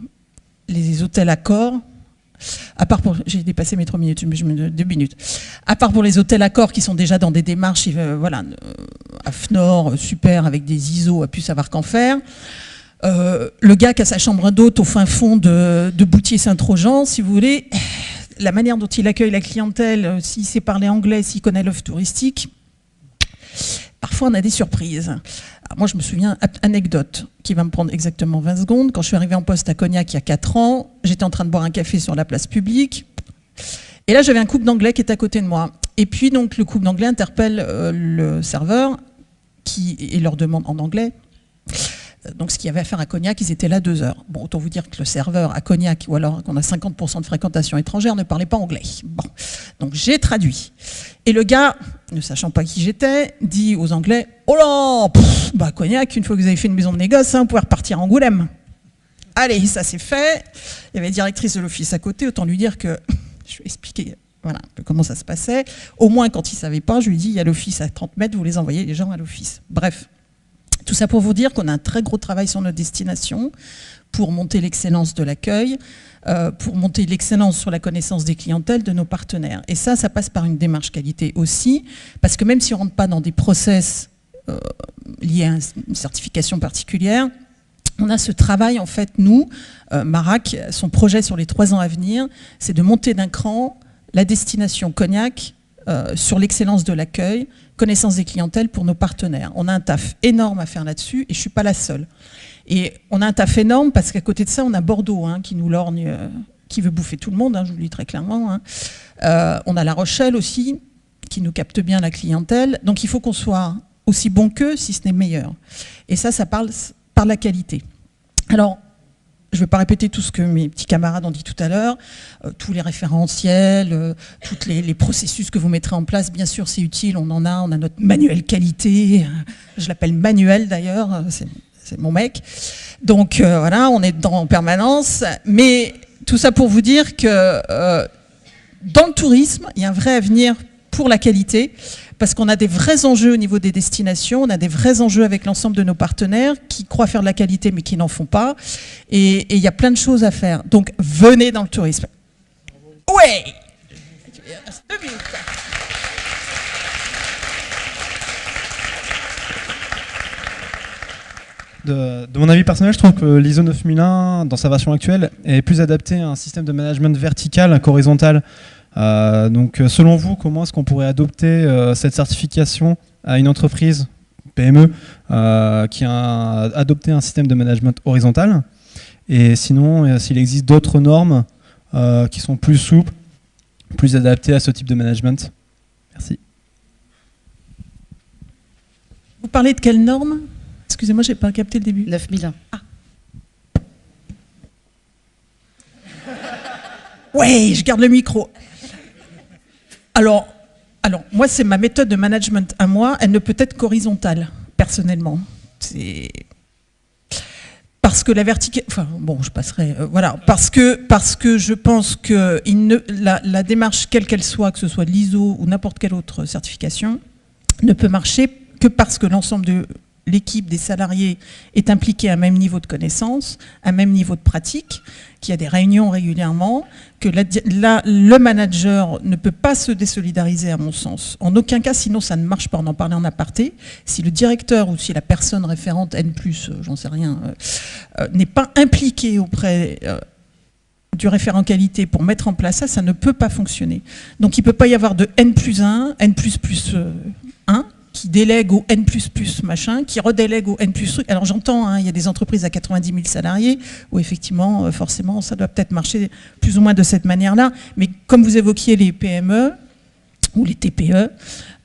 hôtels Accor, j'ai dépassé mes 3 minutes, 2 minutes. À part pour les hôtels Accor qui sont déjà dans des démarches, AFNOR, super, avec des ISO, a pu savoir qu'en faire. Le gars qui a sa chambre d'hôte au fin fond de Boutier-Saint-Trojan, si vous voulez, la manière dont il accueille la clientèle, s'il sait parler anglais, s'il connaît l'offre touristique, parfois on a des surprises. Alors moi je me souviens, anecdote qui va me prendre exactement 20 secondes, quand je suis arrivée en poste à Cognac il y a 4 ans, j'étais en train de boire un café sur la place publique, et là j'avais un couple d'anglais qui était à côté de moi. Et puis donc le couple d'anglais interpelle le serveur et leur demande en anglais. Donc ce qu'il y avait à faire à Cognac, ils étaient là 2 heures. Bon, autant vous dire que le serveur à Cognac, ou alors qu'on a 50% de fréquentation étrangère, ne parlait pas anglais. Bon, donc j'ai traduit. Et le gars, ne sachant pas qui j'étais, dit aux Anglais, « Oh là, Cognac, une fois que vous avez fait une maison de négoce, vous pouvez repartir à Angoulême. » Allez, ça c'est fait. Il y avait la directrice de l'office à côté, autant lui dire que, je vais expliquer un peu comment ça se passait. Au moins, quand il ne savait pas, je lui ai dit, il y a l'office à 30 mètres, vous les envoyez les gens à l'office. Bref. Tout ça pour vous dire qu'on a un très gros travail sur notre destination pour monter l'excellence de l'accueil, pour monter l'excellence sur la connaissance des clientèles de nos partenaires. Et ça passe par une démarche qualité aussi, parce que même si on ne rentre pas dans des process liés à une certification particulière, on a ce travail, en fait, nous, Marac, son projet sur les 3 ans à venir, c'est de monter d'un cran la destination Cognac sur l'excellence de l'accueil, connaissance des clientèles pour nos partenaires. On a un taf énorme à faire là-dessus et je ne suis pas la seule. Et on a un taf énorme parce qu'à côté de ça, on a Bordeaux qui nous lorgne, qui veut bouffer tout le monde, je vous le dis très clairement. On a La Rochelle aussi, qui nous capte bien la clientèle. Donc il faut qu'on soit aussi bon qu'eux, si ce n'est meilleur. Et ça parle par la qualité. Alors, je ne vais pas répéter tout ce que mes petits camarades ont dit tout à l'heure, tous les référentiels, tous les processus que vous mettrez en place, bien sûr c'est utile, on a notre manuel qualité, je l'appelle manuel d'ailleurs, c'est mon mec. Donc voilà, on est dedans en permanence, mais tout ça pour vous dire que dans le tourisme, il y a un vrai avenir pour la qualité, parce qu'on a des vrais enjeux au niveau des destinations, on a des vrais enjeux avec l'ensemble de nos partenaires qui croient faire de la qualité mais qui n'en font pas. Et il y a plein de choses à faire. Donc venez dans le tourisme. Ouais. De mon avis personnel, je trouve que l'ISO 9001, dans sa version actuelle, est plus adapté à un système de management vertical qu'horizontal. Donc selon vous, comment est-ce qu'on pourrait adopter cette certification à une entreprise PME qui a adopté un système de management horizontal? Et sinon, s'il existe d'autres normes qui sont plus souples, plus adaptées à ce type de management? Merci. Vous parlez de quelle norme? Excusez-moi, je n'ai pas capté le début. 9001. Ah. Ouais, je garde le micro. Alors, moi, c'est ma méthode de management à moi. Elle ne peut être qu'horizontale, personnellement. parce que la verticale, enfin bon, je passerai, voilà, parce que je pense que la démarche, quelle qu'elle soit, que ce soit de l'ISO ou n'importe quelle autre certification, ne peut marcher que parce que l'ensemble de l'équipe des salariés est impliquée à un même niveau de connaissance, à un même niveau de pratique, qu'il y a des réunions régulièrement, que le manager ne peut pas se désolidariser à mon sens. En aucun cas, sinon ça ne marche pas. On en parlait en aparté. Si le directeur ou si la personne référente N+, j'en sais rien, n'est pas impliqué auprès du référent qualité pour mettre en place ça, ça ne peut pas fonctionner. Donc il ne peut pas y avoir de N+1, N++1, qui délègue au N++ machin, qui redélègue au N+. Alors j'entends, hein, il y a des entreprises à 90 000 salariés où effectivement, forcément, ça doit peut-être marcher plus ou moins de cette manière-là. Mais comme vous évoquiez les PME ou les TPE,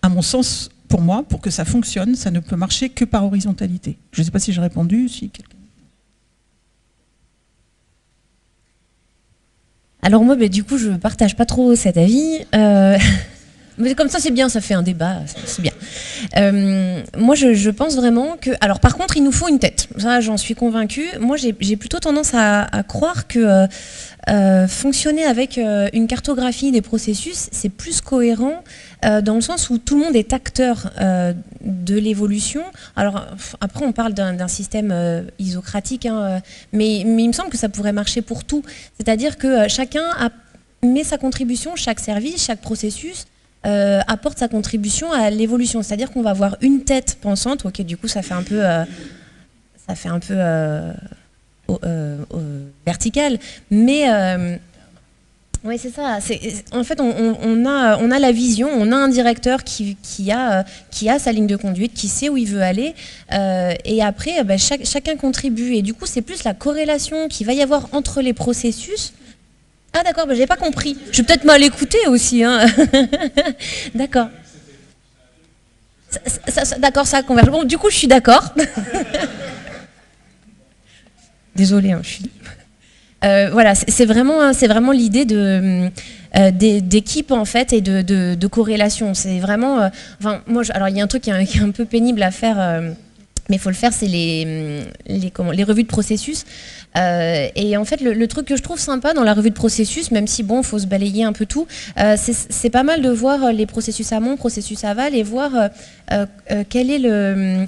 à mon sens, pour moi, pour que ça fonctionne, ça ne peut marcher que par horizontalité. Je ne sais pas si j'ai répondu, si quelqu'un... Alors moi, du coup, je ne partage pas trop cet avis. Mais comme ça, c'est bien, ça fait un débat, c'est bien. Moi, je pense vraiment que... Alors, par contre, il nous faut une tête. Ça, j'en suis convaincue. Moi, j'ai plutôt tendance à croire que fonctionner avec une cartographie des processus, c'est plus cohérent dans le sens où tout le monde est acteur de l'évolution. Alors, après, on parle d'un système isocratique, hein, mais il me semble que ça pourrait marcher pour tout. C'est-à-dire que chacun met sa contribution, chaque service, chaque processus, apporte sa contribution à l'évolution. C'est-à-dire qu'on va avoir une tête pensante. Ok, du coup, ça fait un peu vertical, mais oui, c'est ça. En fait, on a la vision, on a un directeur qui a sa ligne de conduite, qui sait où il veut aller, et après, chacun contribue. Et du coup, c'est plus la corrélation qu'il va y avoir entre les processus. Ah d'accord, j'ai pas compris. Je vais peut-être mal écouter aussi. Hein. D'accord. D'accord, ça converge. Bon, du coup, je suis d'accord. Désolée, hein, je suis... voilà, c'est vraiment l'idée d'équipe en fait et de corrélation. C'est vraiment... enfin, moi, alors il y a un truc qui est un peu pénible à faire... mais il faut le faire, c'est les revues de processus. Et en fait, le truc que je trouve sympa dans la revue de processus, même si bon, faut se balayer un peu tout, c'est pas mal de voir les processus amont, processus aval, et voir quel est le...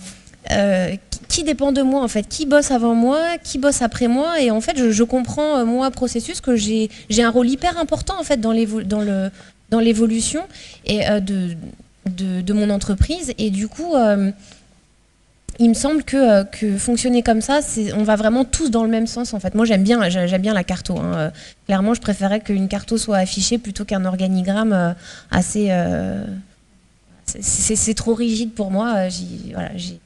qui dépend de moi en fait, qui bosse avant moi, qui bosse après moi, et en fait je comprends moi processus que j'ai un rôle hyper important en fait dans l'évolution et de mon entreprise, et du coup il me semble que fonctionner comme ça, on va vraiment tous dans le même sens en fait. Moi j'aime bien la carto, hein. Clairement je préférais qu'une carto soit affichée plutôt qu'un organigramme assez c'est trop rigide pour moi. J'aime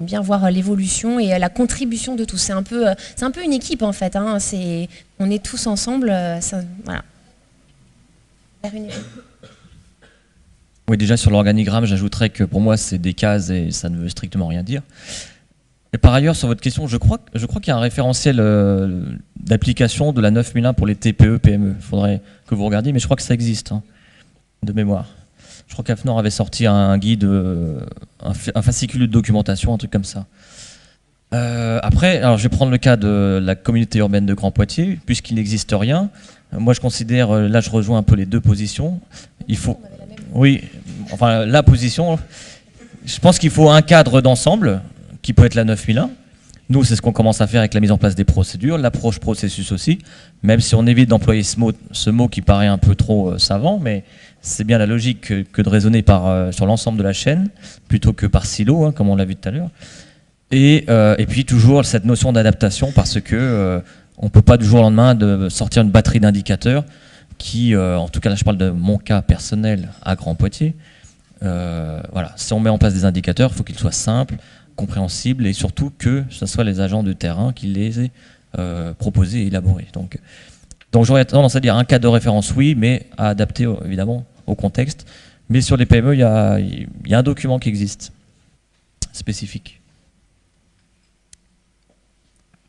bien voir l'évolution et la contribution de tous. C'est un peu une équipe en fait, hein. On est tous ensemble, voilà. Oui, déjà sur l'organigramme, j'ajouterais que pour moi c'est des cases et ça ne veut strictement rien dire. Et par ailleurs, sur votre question, je crois qu'il y a un référentiel d'application de la 9001 pour les TPE, PME. Il faudrait que vous regardiez, mais je crois que ça existe, hein, de mémoire. Je crois qu'AFNOR avait sorti un guide, un fascicule de documentation, un truc comme ça. Après, alors je vais prendre le cas de la communauté urbaine de Grand Poitiers, puisqu'il n'existe rien. Moi je considère, là je rejoins un peu les deux positions. Il faut... Oui, enfin la position, je pense qu'il faut un cadre d'ensemble qui peut être la 9001. Nous, c'est ce qu'on commence à faire avec la mise en place des procédures, l'approche processus aussi, même si on évite d'employer ce mot qui paraît un peu trop savant, mais c'est bien la logique que de raisonner sur l'ensemble de la chaîne, plutôt que par silo, hein, comme on l'a vu tout à l'heure. Et puis toujours cette notion d'adaptation, parce que on ne peut pas du jour au lendemain de sortir une batterie d'indicateurs qui, en tout cas là je parle de mon cas personnel à Grand Poitiers, voilà, si on met en place des indicateurs, il faut qu'ils soient simples, compréhensibles, et surtout que ce soit les agents de terrain qui les aient proposés et élaborés. Donc j'aurais tendance à dire un cadre de référence, oui, mais à adapter évidemment au contexte. Mais sur les PME, il y a un document qui existe, spécifique.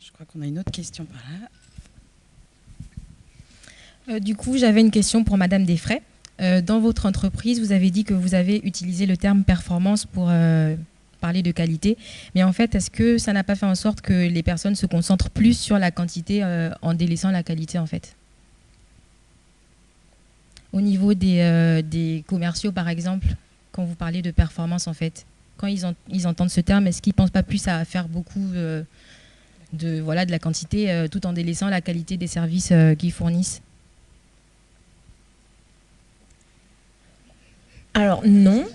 Je crois qu'on a une autre question par là. Du coup, j'avais une question pour Madame Desfrais. Dans votre entreprise, vous avez dit que vous avez utilisé le terme performance pour parler de qualité. Mais en fait, est-ce que ça n'a pas fait en sorte que les personnes se concentrent plus sur la quantité en délaissant la qualité, en fait? Au niveau des commerciaux, par exemple, quand vous parlez de performance, en fait, quand ils entendent ce terme, est-ce qu'ils ne pensent pas plus à faire beaucoup de la quantité tout en délaissant la qualité des services qu'ils fournissent? Alors non.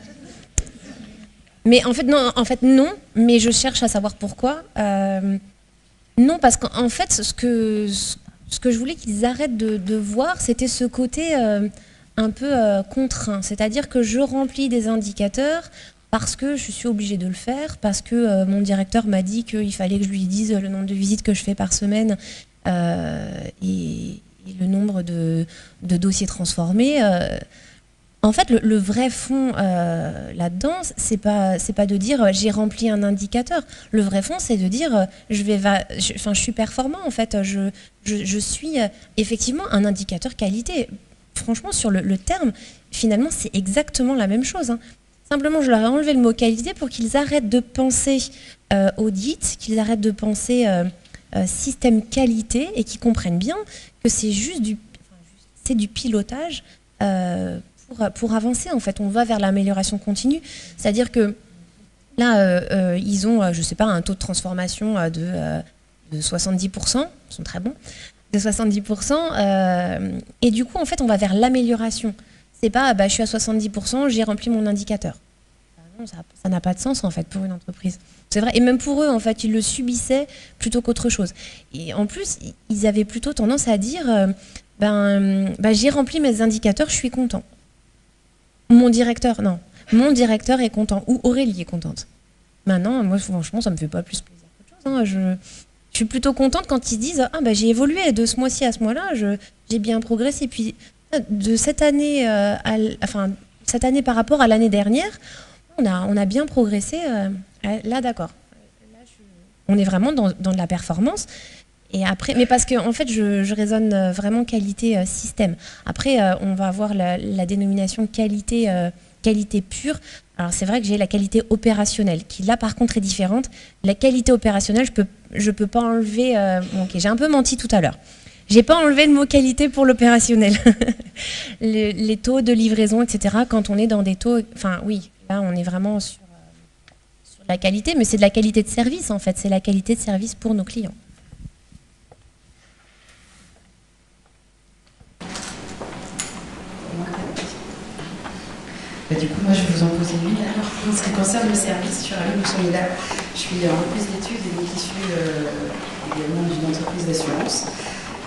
Mais en fait non, mais je cherche à savoir pourquoi. Non, parce qu'en fait, ce que je voulais qu'ils arrêtent de voir, c'était ce côté un peu contraint. C'est-à-dire que je remplis des indicateurs parce que je suis obligée de le faire, parce que mon directeur m'a dit qu'il fallait que je lui dise le nombre de visites que je fais par semaine et le nombre de dossiers transformés. En fait, le vrai fond là-dedans, c'est pas de dire j'ai rempli un indicateur. Le vrai fond, c'est de dire je suis performant. En fait, je suis effectivement un indicateur qualité. Franchement, sur le terme, finalement, c'est exactement la même chose. Hein. Simplement, je leur ai enlevé le mot qualité pour qu'ils arrêtent de penser audit, qu'ils arrêtent de penser système qualité et qu'ils comprennent bien que c'est juste du pilotage. Pour avancer, en fait, on va vers l'amélioration continue. C'est-à-dire que là, ils ont, je sais pas, un taux de transformation de 70%, ils sont très bons, de 70%, et du coup, en fait, on va vers l'amélioration. C'est pas, je suis à 70%, j'ai rempli mon indicateur. Non, ça n'a pas de sens, en fait, pour une entreprise. C'est vrai, et même pour eux, en fait, ils le subissaient plutôt qu'autre chose. Et en plus, ils avaient plutôt tendance à dire, j'ai rempli mes indicateurs, je suis content. Mon directeur est content, ou Aurélie est contente. Maintenant, moi, franchement, ça me fait pas plus plaisir qu'autre chose. Hein. Je suis plutôt contente quand ils disent j'ai évolué de ce mois-ci à ce mois-là, j'ai bien progressé. Puis de cette année, cette année par rapport à l'année dernière, on a bien progressé. Là, d'accord. On est vraiment dans de la performance. Et après, mais parce que en fait, je raisonne vraiment qualité système. Après, on va avoir la dénomination qualité pure. Alors c'est vrai que j'ai la qualité opérationnelle, qui là par contre est différente. La qualité opérationnelle, je peux pas enlever. Ok, j'ai un peu menti tout à l'heure. J'ai pas enlevé le mot qualité pour l'opérationnel. les taux de livraison, etc. Quand on est dans des taux, enfin oui, là on est vraiment sur la qualité, mais c'est de la qualité de service en fait. C'est la qualité de service pour nos clients. Du coup, moi, je vais vous en poser une. Alors, en ce qui concerne le service, je suis ravie que vous soyez là. Je suis en reprise d'études et donc issue également d'une entreprise d'assurance.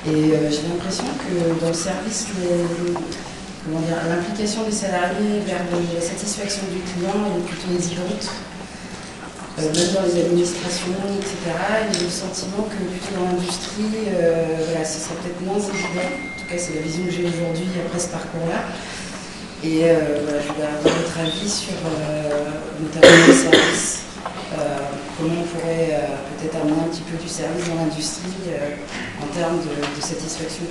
Et j'ai l'impression que dans le service, l'implication des salariés vers la satisfaction du client est plutôt hésitante. Même dans les administrations, etc. Il y a le sentiment que plutôt dans l'industrie, ce serait peut-être moins évident. En tout cas, c'est la vision que j'ai aujourd'hui après ce parcours-là. Et je voulais avoir votre avis sur notamment le service. Comment on pourrait peut-être amener un petit peu du service dans l'industrie en termes de satisfaction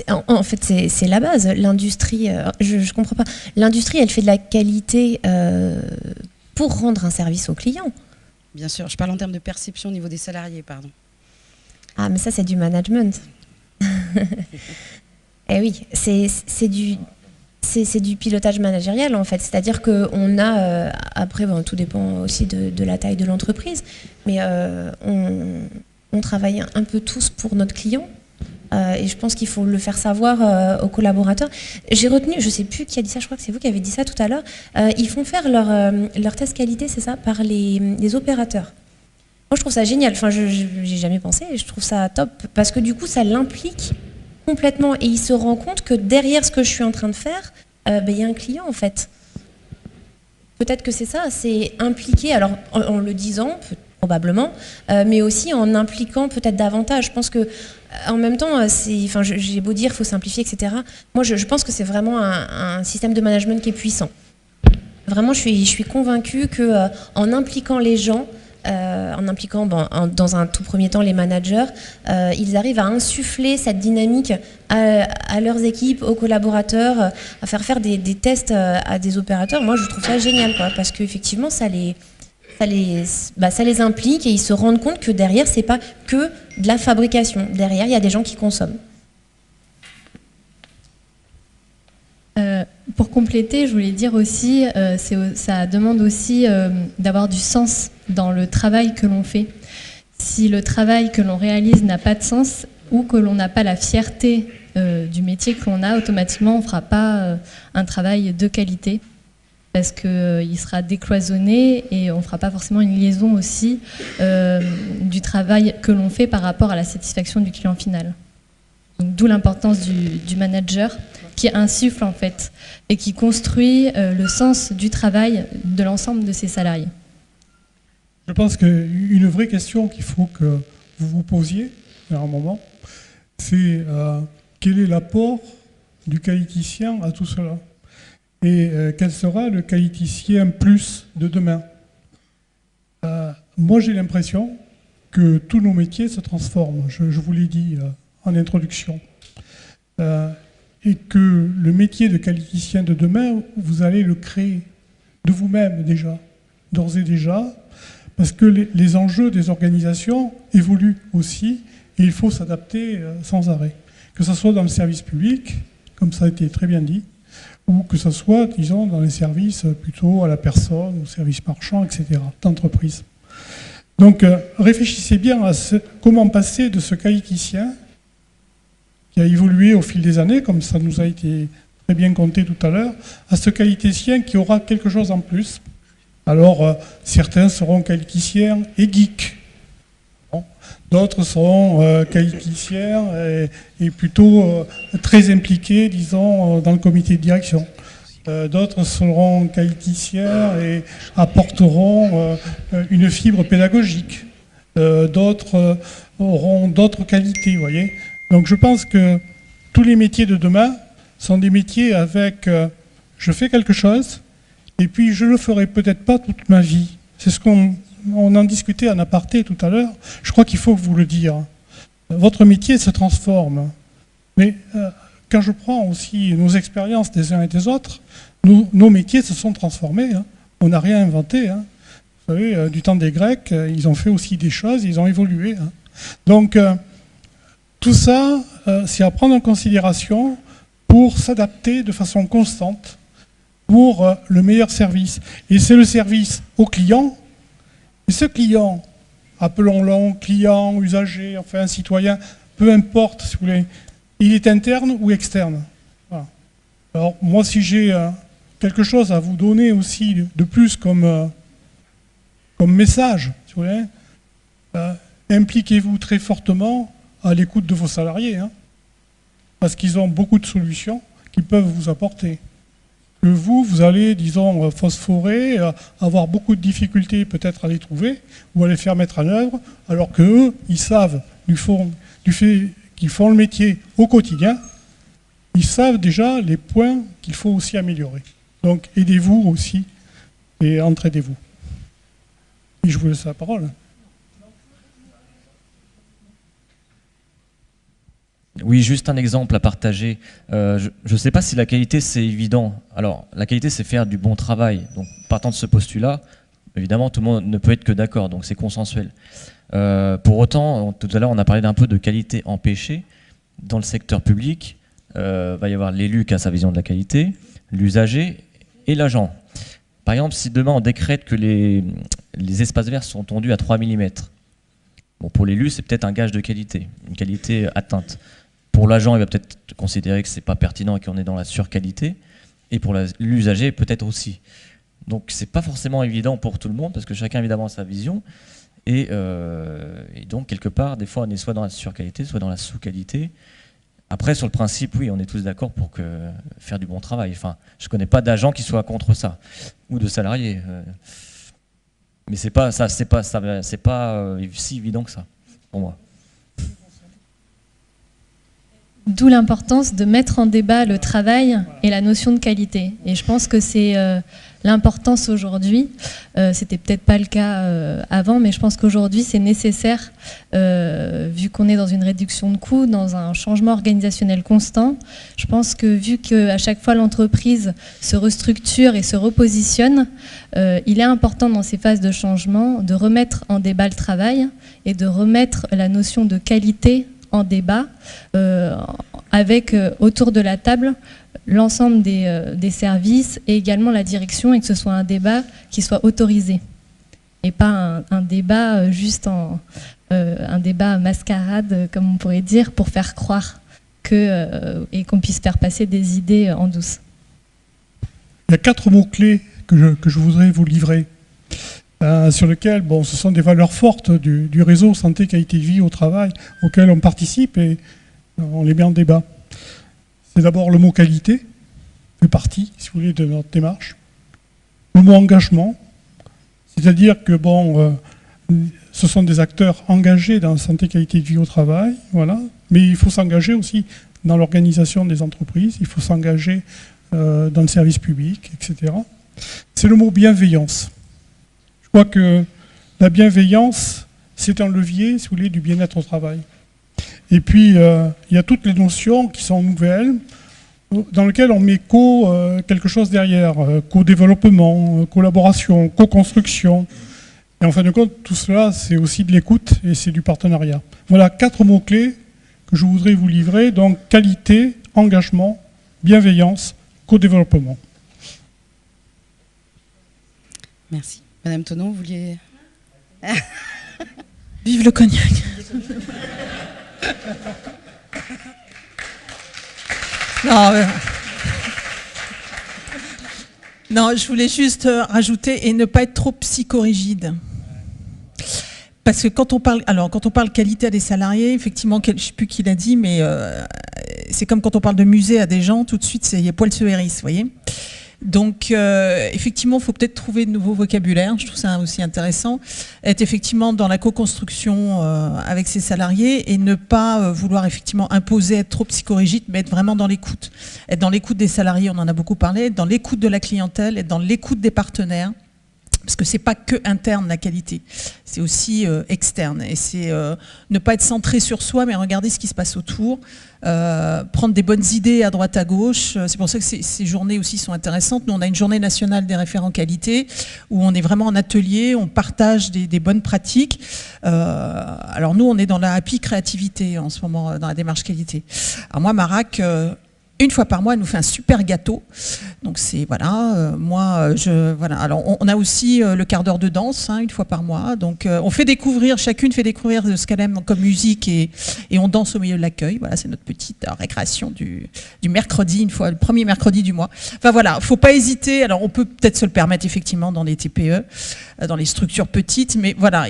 client. En fait, c'est la base. L'industrie, je comprends pas. L'industrie, elle fait de la qualité pour rendre un service au client. Bien sûr, je parle en termes de perception au niveau des salariés, pardon. Ah, mais ça, c'est du management. Eh oui, c'est du pilotage managérial en fait. C'est-à-dire qu'on a, après tout dépend aussi de la taille de l'entreprise, mais on travaille un peu tous pour notre client. Et je pense qu'il faut le faire savoir aux collaborateurs. J'ai retenu, je ne sais plus qui a dit ça, je crois que c'est vous qui avez dit ça tout à l'heure, ils font faire leur test qualité, c'est ça, par les opérateurs. Moi, je trouve ça génial. Enfin, je n'y ai jamais pensé et je trouve ça top parce que du coup, ça l'implique complètement et il se rend compte que derrière ce que je suis en train de faire, il y a un client en fait. Peut-être que c'est ça, c'est impliquer, alors en le disant, probablement, mais aussi en impliquant peut-être davantage. Je pense que en même temps, j'ai beau dire, il faut simplifier, etc. Moi, je pense que c'est vraiment un système de management qui est puissant. Vraiment, je suis convaincue qu'en impliquant les gens, en impliquant dans un tout premier temps les managers, ils arrivent à insuffler cette dynamique à leurs équipes, aux collaborateurs, à faire des tests à des opérateurs. Moi, je trouve ça génial, quoi, parce qu'effectivement, ça les implique et ils se rendent compte que derrière, c'est pas que de la fabrication. Derrière, il y a des gens qui consomment. Pour compléter, je voulais dire aussi, ça demande aussi d'avoir du sens dans le travail que l'on fait. Si le travail que l'on réalise n'a pas de sens ou que l'on n'a pas la fierté du métier que l'on a, automatiquement, on ne fera pas un travail de qualité parce qu'il sera décloisonné et on ne fera pas forcément une liaison aussi du travail que l'on fait par rapport à la satisfaction du client final. D'où l'importance du manager qui insuffle en fait et qui construit le sens du travail de l'ensemble de ses salariés. Je pense qu'une vraie question qu'il faut que vous vous posiez à un moment, c'est quel est l'apport du qualiticien à tout cela et quel sera le qualiticien plus de demain. Moi j'ai l'impression que tous nos métiers se transforment, je vous l'ai dit en introduction. Et que le métier de qualiticien de demain, vous allez le créer de vous-même déjà, d'ores et déjà, parce que les enjeux des organisations évoluent aussi et il faut s'adapter sans arrêt. Que ce soit dans le service public, comme ça a été très bien dit, ou que ce soit, disons, dans les services plutôt à la personne, aux services marchands, etc., d'entreprise. Donc réfléchissez bien à comment passer de ce qualiticien qui a évolué au fil des années, comme ça nous a été très bien compté tout à l'heure, à ce qualiticien qui aura quelque chose en plus. Alors, certains seront qualiticiens et geeks. Bon. D'autres seront qualiticiens et plutôt très impliqués, disons, dans le comité de direction. D'autres seront qualiticiens et apporteront une fibre pédagogique. D'autres auront d'autres qualités, vous voyez. Donc je pense que tous les métiers de demain sont des métiers avec je fais quelque chose et puis je ne le ferai peut-être pas toute ma vie. C'est ce qu'on en discutait en aparté tout à l'heure. Je crois qu'il faut vous le dire. Votre métier se transforme. Mais quand je prends aussi nos expériences des uns et des autres, nos métiers se sont transformés. Hein. On n'a rien inventé. Hein. Vous savez, du temps des Grecs, ils ont fait aussi des choses, ils ont évolué. Hein. Donc tout ça, c'est à prendre en considération pour s'adapter de façon constante pour le meilleur service. Et c'est le service au client. Et ce client, appelons-le client, usager, enfin citoyen, peu importe, si vous voulez, il est interne ou externe. Voilà. Alors moi, si j'ai quelque chose à vous donner aussi de plus comme message, si vous voulez, impliquez-vous très fortement à l'écoute de vos salariés, hein, parce qu'ils ont beaucoup de solutions qu'ils peuvent vous apporter. Que vous allez, disons, phosphorer, avoir beaucoup de difficultés peut-être à les trouver ou à les faire mettre en œuvre, alors qu'eux, ils savent, du fait qu'ils font le métier au quotidien, ils savent déjà les points qu'il faut aussi améliorer. Donc aidez-vous aussi et entraidez-vous. Et je vous laisse la parole. Oui, juste un exemple à partager. Je ne sais pas si la qualité, c'est évident. Alors, la qualité, c'est faire du bon travail. Donc, partant de ce postulat, évidemment, tout le monde ne peut être que d'accord, donc c'est consensuel. Pour autant, tout à l'heure, on a parlé d'un peu de qualité empêchée. Dans le secteur public, va y avoir l'élu qui a sa vision de la qualité, l'usager et l'agent. Par exemple, si demain, on décrète que les espaces verts sont tondus à 3 mm, bon, pour l'élu, c'est peut-être un gage de qualité, une qualité atteinte. Pour l'agent, il va peut-être considérer que ce n'est pas pertinent et qu'on est dans la surqualité. Et pour l'usager, peut-être aussi. Donc, ce n'est pas forcément évident pour tout le monde, parce que chacun, évidemment, a sa vision. Et donc, quelque part, des fois, on est soit dans la surqualité, soit dans la sous-qualité. Après, sur le principe, oui, on est tous d'accord pour faire du bon travail. Enfin, je ne connais pas d'agent qui soit contre ça, ou de salariés. Mais c'est pas si évident que ça, pour moi. D'où l'importance de mettre en débat le travail et la notion de qualité. Et je pense que c'est l'importance aujourd'hui. C'était peut-être pas le cas avant, mais je pense qu'aujourd'hui c'est nécessaire, vu qu'on est dans une réduction de coûts, dans un changement organisationnel constant. Je pense que vu qu'à chaque fois l'entreprise se restructure et se repositionne, il est important dans ces phases de changement de remettre en débat le travail et de remettre la notion de qualité en débat, avec autour de la table l'ensemble des services et également la direction, et que ce soit un débat qui soit autorisé et pas un débat juste un débat mascarade, comme on pourrait dire, pour faire croire et qu'on puisse faire passer des idées en douce. Il y a 4 mots-clés que je voudrais vous livrer, sur lesquels, bon, ce sont des valeurs fortes du réseau santé qualité de vie au travail auquel on participe et on les met en débat. C'est d'abord le mot qualité, fait partie, si vous voulez, de notre démarche. Le mot engagement, c'est-à-dire que bon, ce sont des acteurs engagés dans la santé qualité de vie au travail, voilà. Mais il faut s'engager aussi dans l'organisation des entreprises, il faut s'engager dans le service public, etc. C'est le mot bienveillance. Je crois que la bienveillance, c'est un levier, si vous voulez, du bien-être au travail. Et puis, il y a toutes les notions qui sont nouvelles, dans lesquelles on met quelque chose derrière, co-développement, collaboration, co-construction. Et en fin de compte, tout cela, c'est aussi de l'écoute et c'est du partenariat. Voilà 4 mots-clés que je voudrais vous livrer. Donc, qualité, engagement, bienveillance, co-développement. Merci. Madame Tonon, vous vouliez... Vive le cognac. Non, je voulais juste rajouter et ne pas être trop psychorigide. Parce que quand on parle qualité à des salariés, effectivement, je ne sais plus qui l'a dit, mais c'est comme quand on parle de musée à des gens, tout de suite, il y a poil se hérisse, vous voyez. Donc, effectivement, il faut peut-être trouver de nouveaux vocabulaires. Je trouve ça aussi intéressant. Être effectivement dans la co-construction avec ses salariés et ne pas vouloir effectivement imposer, être trop psychorigide, mais être vraiment dans l'écoute. Être dans l'écoute des salariés, on en a beaucoup parlé, être dans l'écoute de la clientèle, être dans l'écoute des partenaires. Parce que c'est pas que interne la qualité, c'est aussi externe. Et c'est ne pas être centré sur soi, mais regarder ce qui se passe autour, prendre des bonnes idées à droite à gauche. C'est pour ça que ces journées aussi sont intéressantes. Nous, on a une journée nationale des référents qualité où on est vraiment en atelier, on partage des bonnes pratiques. Alors nous, on est dans la happy créativité en ce moment, dans la démarche qualité. Alors moi, Marac... une fois par mois, elle nous fait un super gâteau. Donc c'est voilà, voilà. Alors on a aussi le quart d'heure de danse, une fois par mois. Donc on fait découvrir, chacune fait découvrir ce qu'elle aime comme musique et on danse au milieu de l'accueil. Voilà, c'est notre petite récréation du mercredi, une fois le premier mercredi du mois. Enfin voilà, faut pas hésiter. Alors on peut peut-être se le permettre effectivement dans les TPE, dans les structures petites, mais voilà,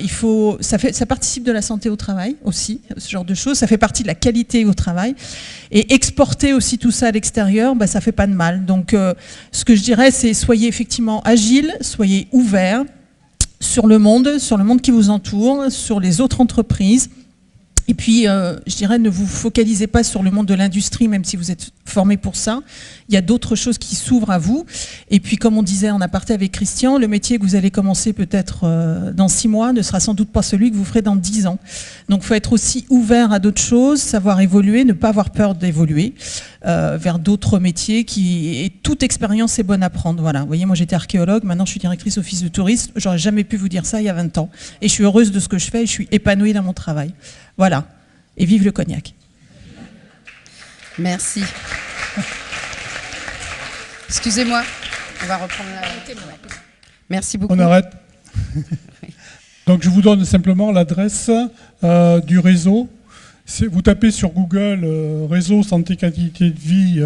ça participe de la santé au travail aussi, ce genre de choses. Ça fait partie de la qualité au travail et exporter aussi tout ça à l'extérieur, ça fait pas de mal. Donc ce que je dirais, c'est soyez effectivement agile, soyez ouverts sur le monde qui vous entoure, sur les autres entreprises. Et puis, je dirais, ne vous focalisez pas sur le monde de l'industrie, même si vous êtes formé pour ça. Il y a d'autres choses qui s'ouvrent à vous. Et puis, comme on disait en aparté avec Christian, le métier que vous allez commencer peut-être dans 6 mois ne sera sans doute pas celui que vous ferez dans 10 ans. Donc, il faut être aussi ouvert à d'autres choses, savoir évoluer, ne pas avoir peur d'évoluer vers d'autres métiers. Et toute expérience est bonne à prendre. Voilà. Vous voyez, moi, j'étais archéologue. Maintenant, je suis directrice office de tourisme. J'aurais jamais pu vous dire ça il y a 20 ans. Et je suis heureuse de ce que je fais et je suis épanouie dans mon travail. Voilà. Et vive le cognac. Merci. Excusez-moi, on va reprendre la... Merci beaucoup. On arrête. Donc je vous donne simplement l'adresse du réseau. Vous tapez sur Google réseau santé qualité de vie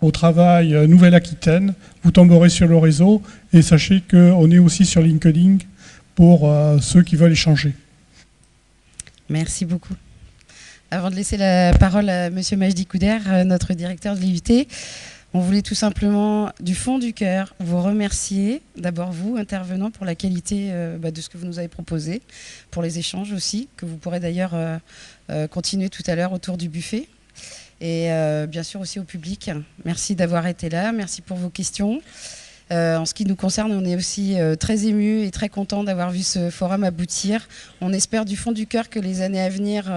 au travail Nouvelle-Aquitaine. Vous tomberez sur le réseau et sachez qu'on est aussi sur LinkedIn pour ceux qui veulent échanger. Merci beaucoup. Avant de laisser la parole à Monsieur Majdi Couder, notre directeur de l'IUT, on voulait tout simplement, du fond du cœur, vous remercier, d'abord vous, intervenants, pour la qualité de ce que vous nous avez proposé, pour les échanges aussi, que vous pourrez d'ailleurs continuer tout à l'heure autour du buffet. Et bien sûr aussi au public. Merci d'avoir été là, merci pour vos questions. En ce qui nous concerne, on est aussi très émus et très contents d'avoir vu ce forum aboutir. On espère du fond du cœur que les années à venir,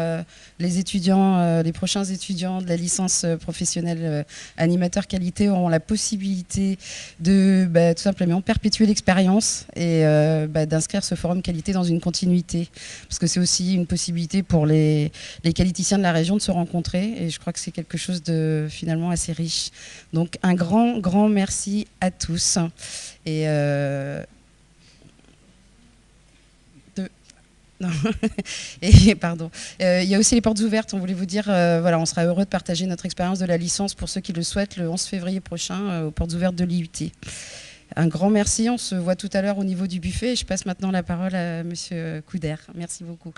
les étudiants, les prochains étudiants de la licence professionnelle animateur qualité auront la possibilité de tout simplement perpétuer l'expérience et d'inscrire ce forum qualité dans une continuité. Parce que c'est aussi une possibilité pour les qualiticiens de la région de se rencontrer et je crois que c'est quelque chose de finalement assez riche. Donc un grand, grand merci à tous. Et pardon. Il y a aussi les portes ouvertes. On voulait vous dire, voilà, on sera heureux de partager notre expérience de la licence pour ceux qui le souhaitent le 11 février prochain aux portes ouvertes de l'IUT. Un grand merci. On se voit tout à l'heure au niveau du buffet. Et je passe maintenant la parole à Monsieur Couder. Merci beaucoup.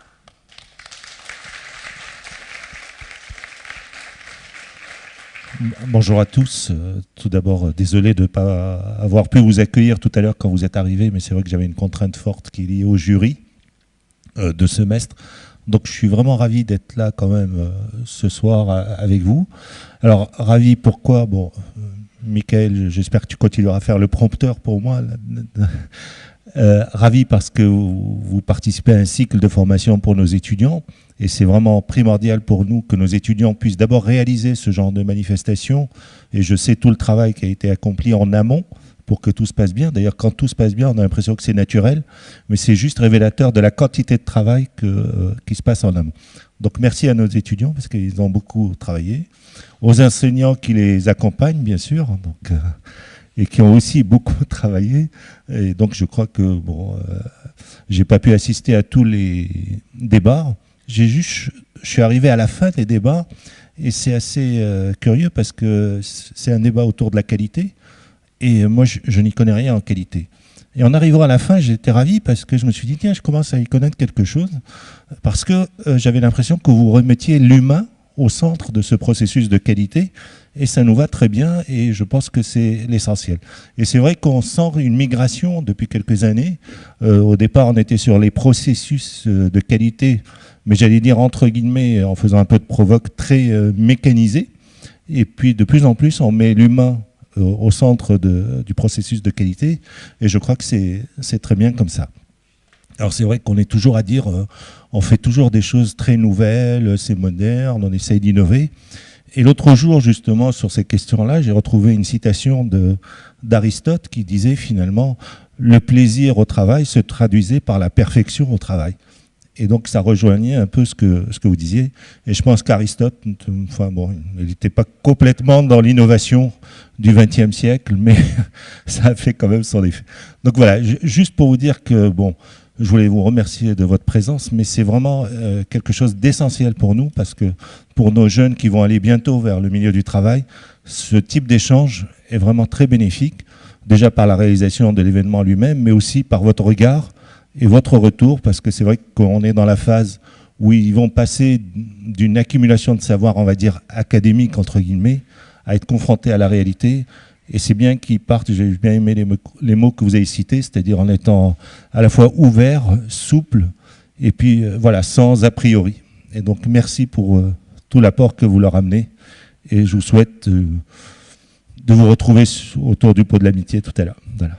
Bonjour à tous. Tout d'abord, désolé de ne pas avoir pu vous accueillir tout à l'heure quand vous êtes arrivés, mais c'est vrai que j'avais une contrainte forte qui est liée au jury de semestre. Donc je suis vraiment ravi d'être là quand même ce soir avec vous. Alors ravi pourquoi? Bon, Michael, j'espère que tu continueras à faire le prompteur pour moi. Ravi parce que vous participez à un cycle de formation pour nos étudiants et c'est vraiment primordial pour nous que nos étudiants puissent d'abord réaliser ce genre de manifestation et je sais tout le travail qui a été accompli en amont pour que tout se passe bien. D'ailleurs, quand tout se passe bien, on a l'impression que c'est naturel, mais c'est juste révélateur de la quantité de travail qui se passe en amont. Donc merci à nos étudiants parce qu'ils ont beaucoup travaillé, aux enseignants qui les accompagnent bien sûr, donc, et qui ont aussi beaucoup travaillé. Et donc je crois que bon, j'ai pas pu assister à tous les débats. Je suis arrivé à la fin des débats et c'est assez curieux parce que c'est un débat autour de la qualité et moi je n'y connais rien en qualité. Et en arrivant à la fin, j'étais ravi parce que je me suis dit tiens, je commence à y connaître quelque chose parce que j'avais l'impression que vous remettiez l'humain au centre de ce processus de qualité et ça nous va très bien et je pense que c'est l'essentiel. Et c'est vrai qu'on sent une migration depuis quelques années. Au départ, on était sur les processus de qualité, mais j'allais dire entre guillemets, en faisant un peu de provoque, très mécanisés. Et puis de plus en plus, on met l'humain au centre du processus de qualité et je crois que c'est très bien comme ça. Alors c'est vrai qu'on est toujours à dire, on fait toujours des choses très nouvelles, c'est moderne, on essaye d'innover. Et l'autre jour, justement, sur ces questions-là, j'ai retrouvé une citation d'Aristote qui disait finalement « Le plaisir au travail se traduisait par la perfection au travail ». Et donc ça rejoignait un peu ce que vous disiez. Et je pense qu'Aristote, enfin bon, il n'était pas complètement dans l'innovation du XXe siècle, mais ça a fait quand même son effet. Donc voilà, juste pour vous dire que bon, je voulais vous remercier de votre présence, mais c'est vraiment quelque chose d'essentiel pour nous, parce que pour nos jeunes qui vont aller bientôt vers le milieu du travail, ce type d'échange est vraiment très bénéfique, déjà par la réalisation de l'événement lui-même, mais aussi par votre regard et votre retour, parce que c'est vrai qu'on est dans la phase où ils vont passer d'une accumulation de savoir, on va dire, académique, entre guillemets, à être confrontés à la réalité. Et c'est bien qu'ils partent, j'ai bien aimé les mots que vous avez cités, c'est-à-dire en étant à la fois ouvert, souple, et puis voilà, sans a priori. Et donc merci pour tout l'apport que vous leur amenez. Et je vous souhaite de vous retrouver autour du pot de l'amitié tout à l'heure. Voilà.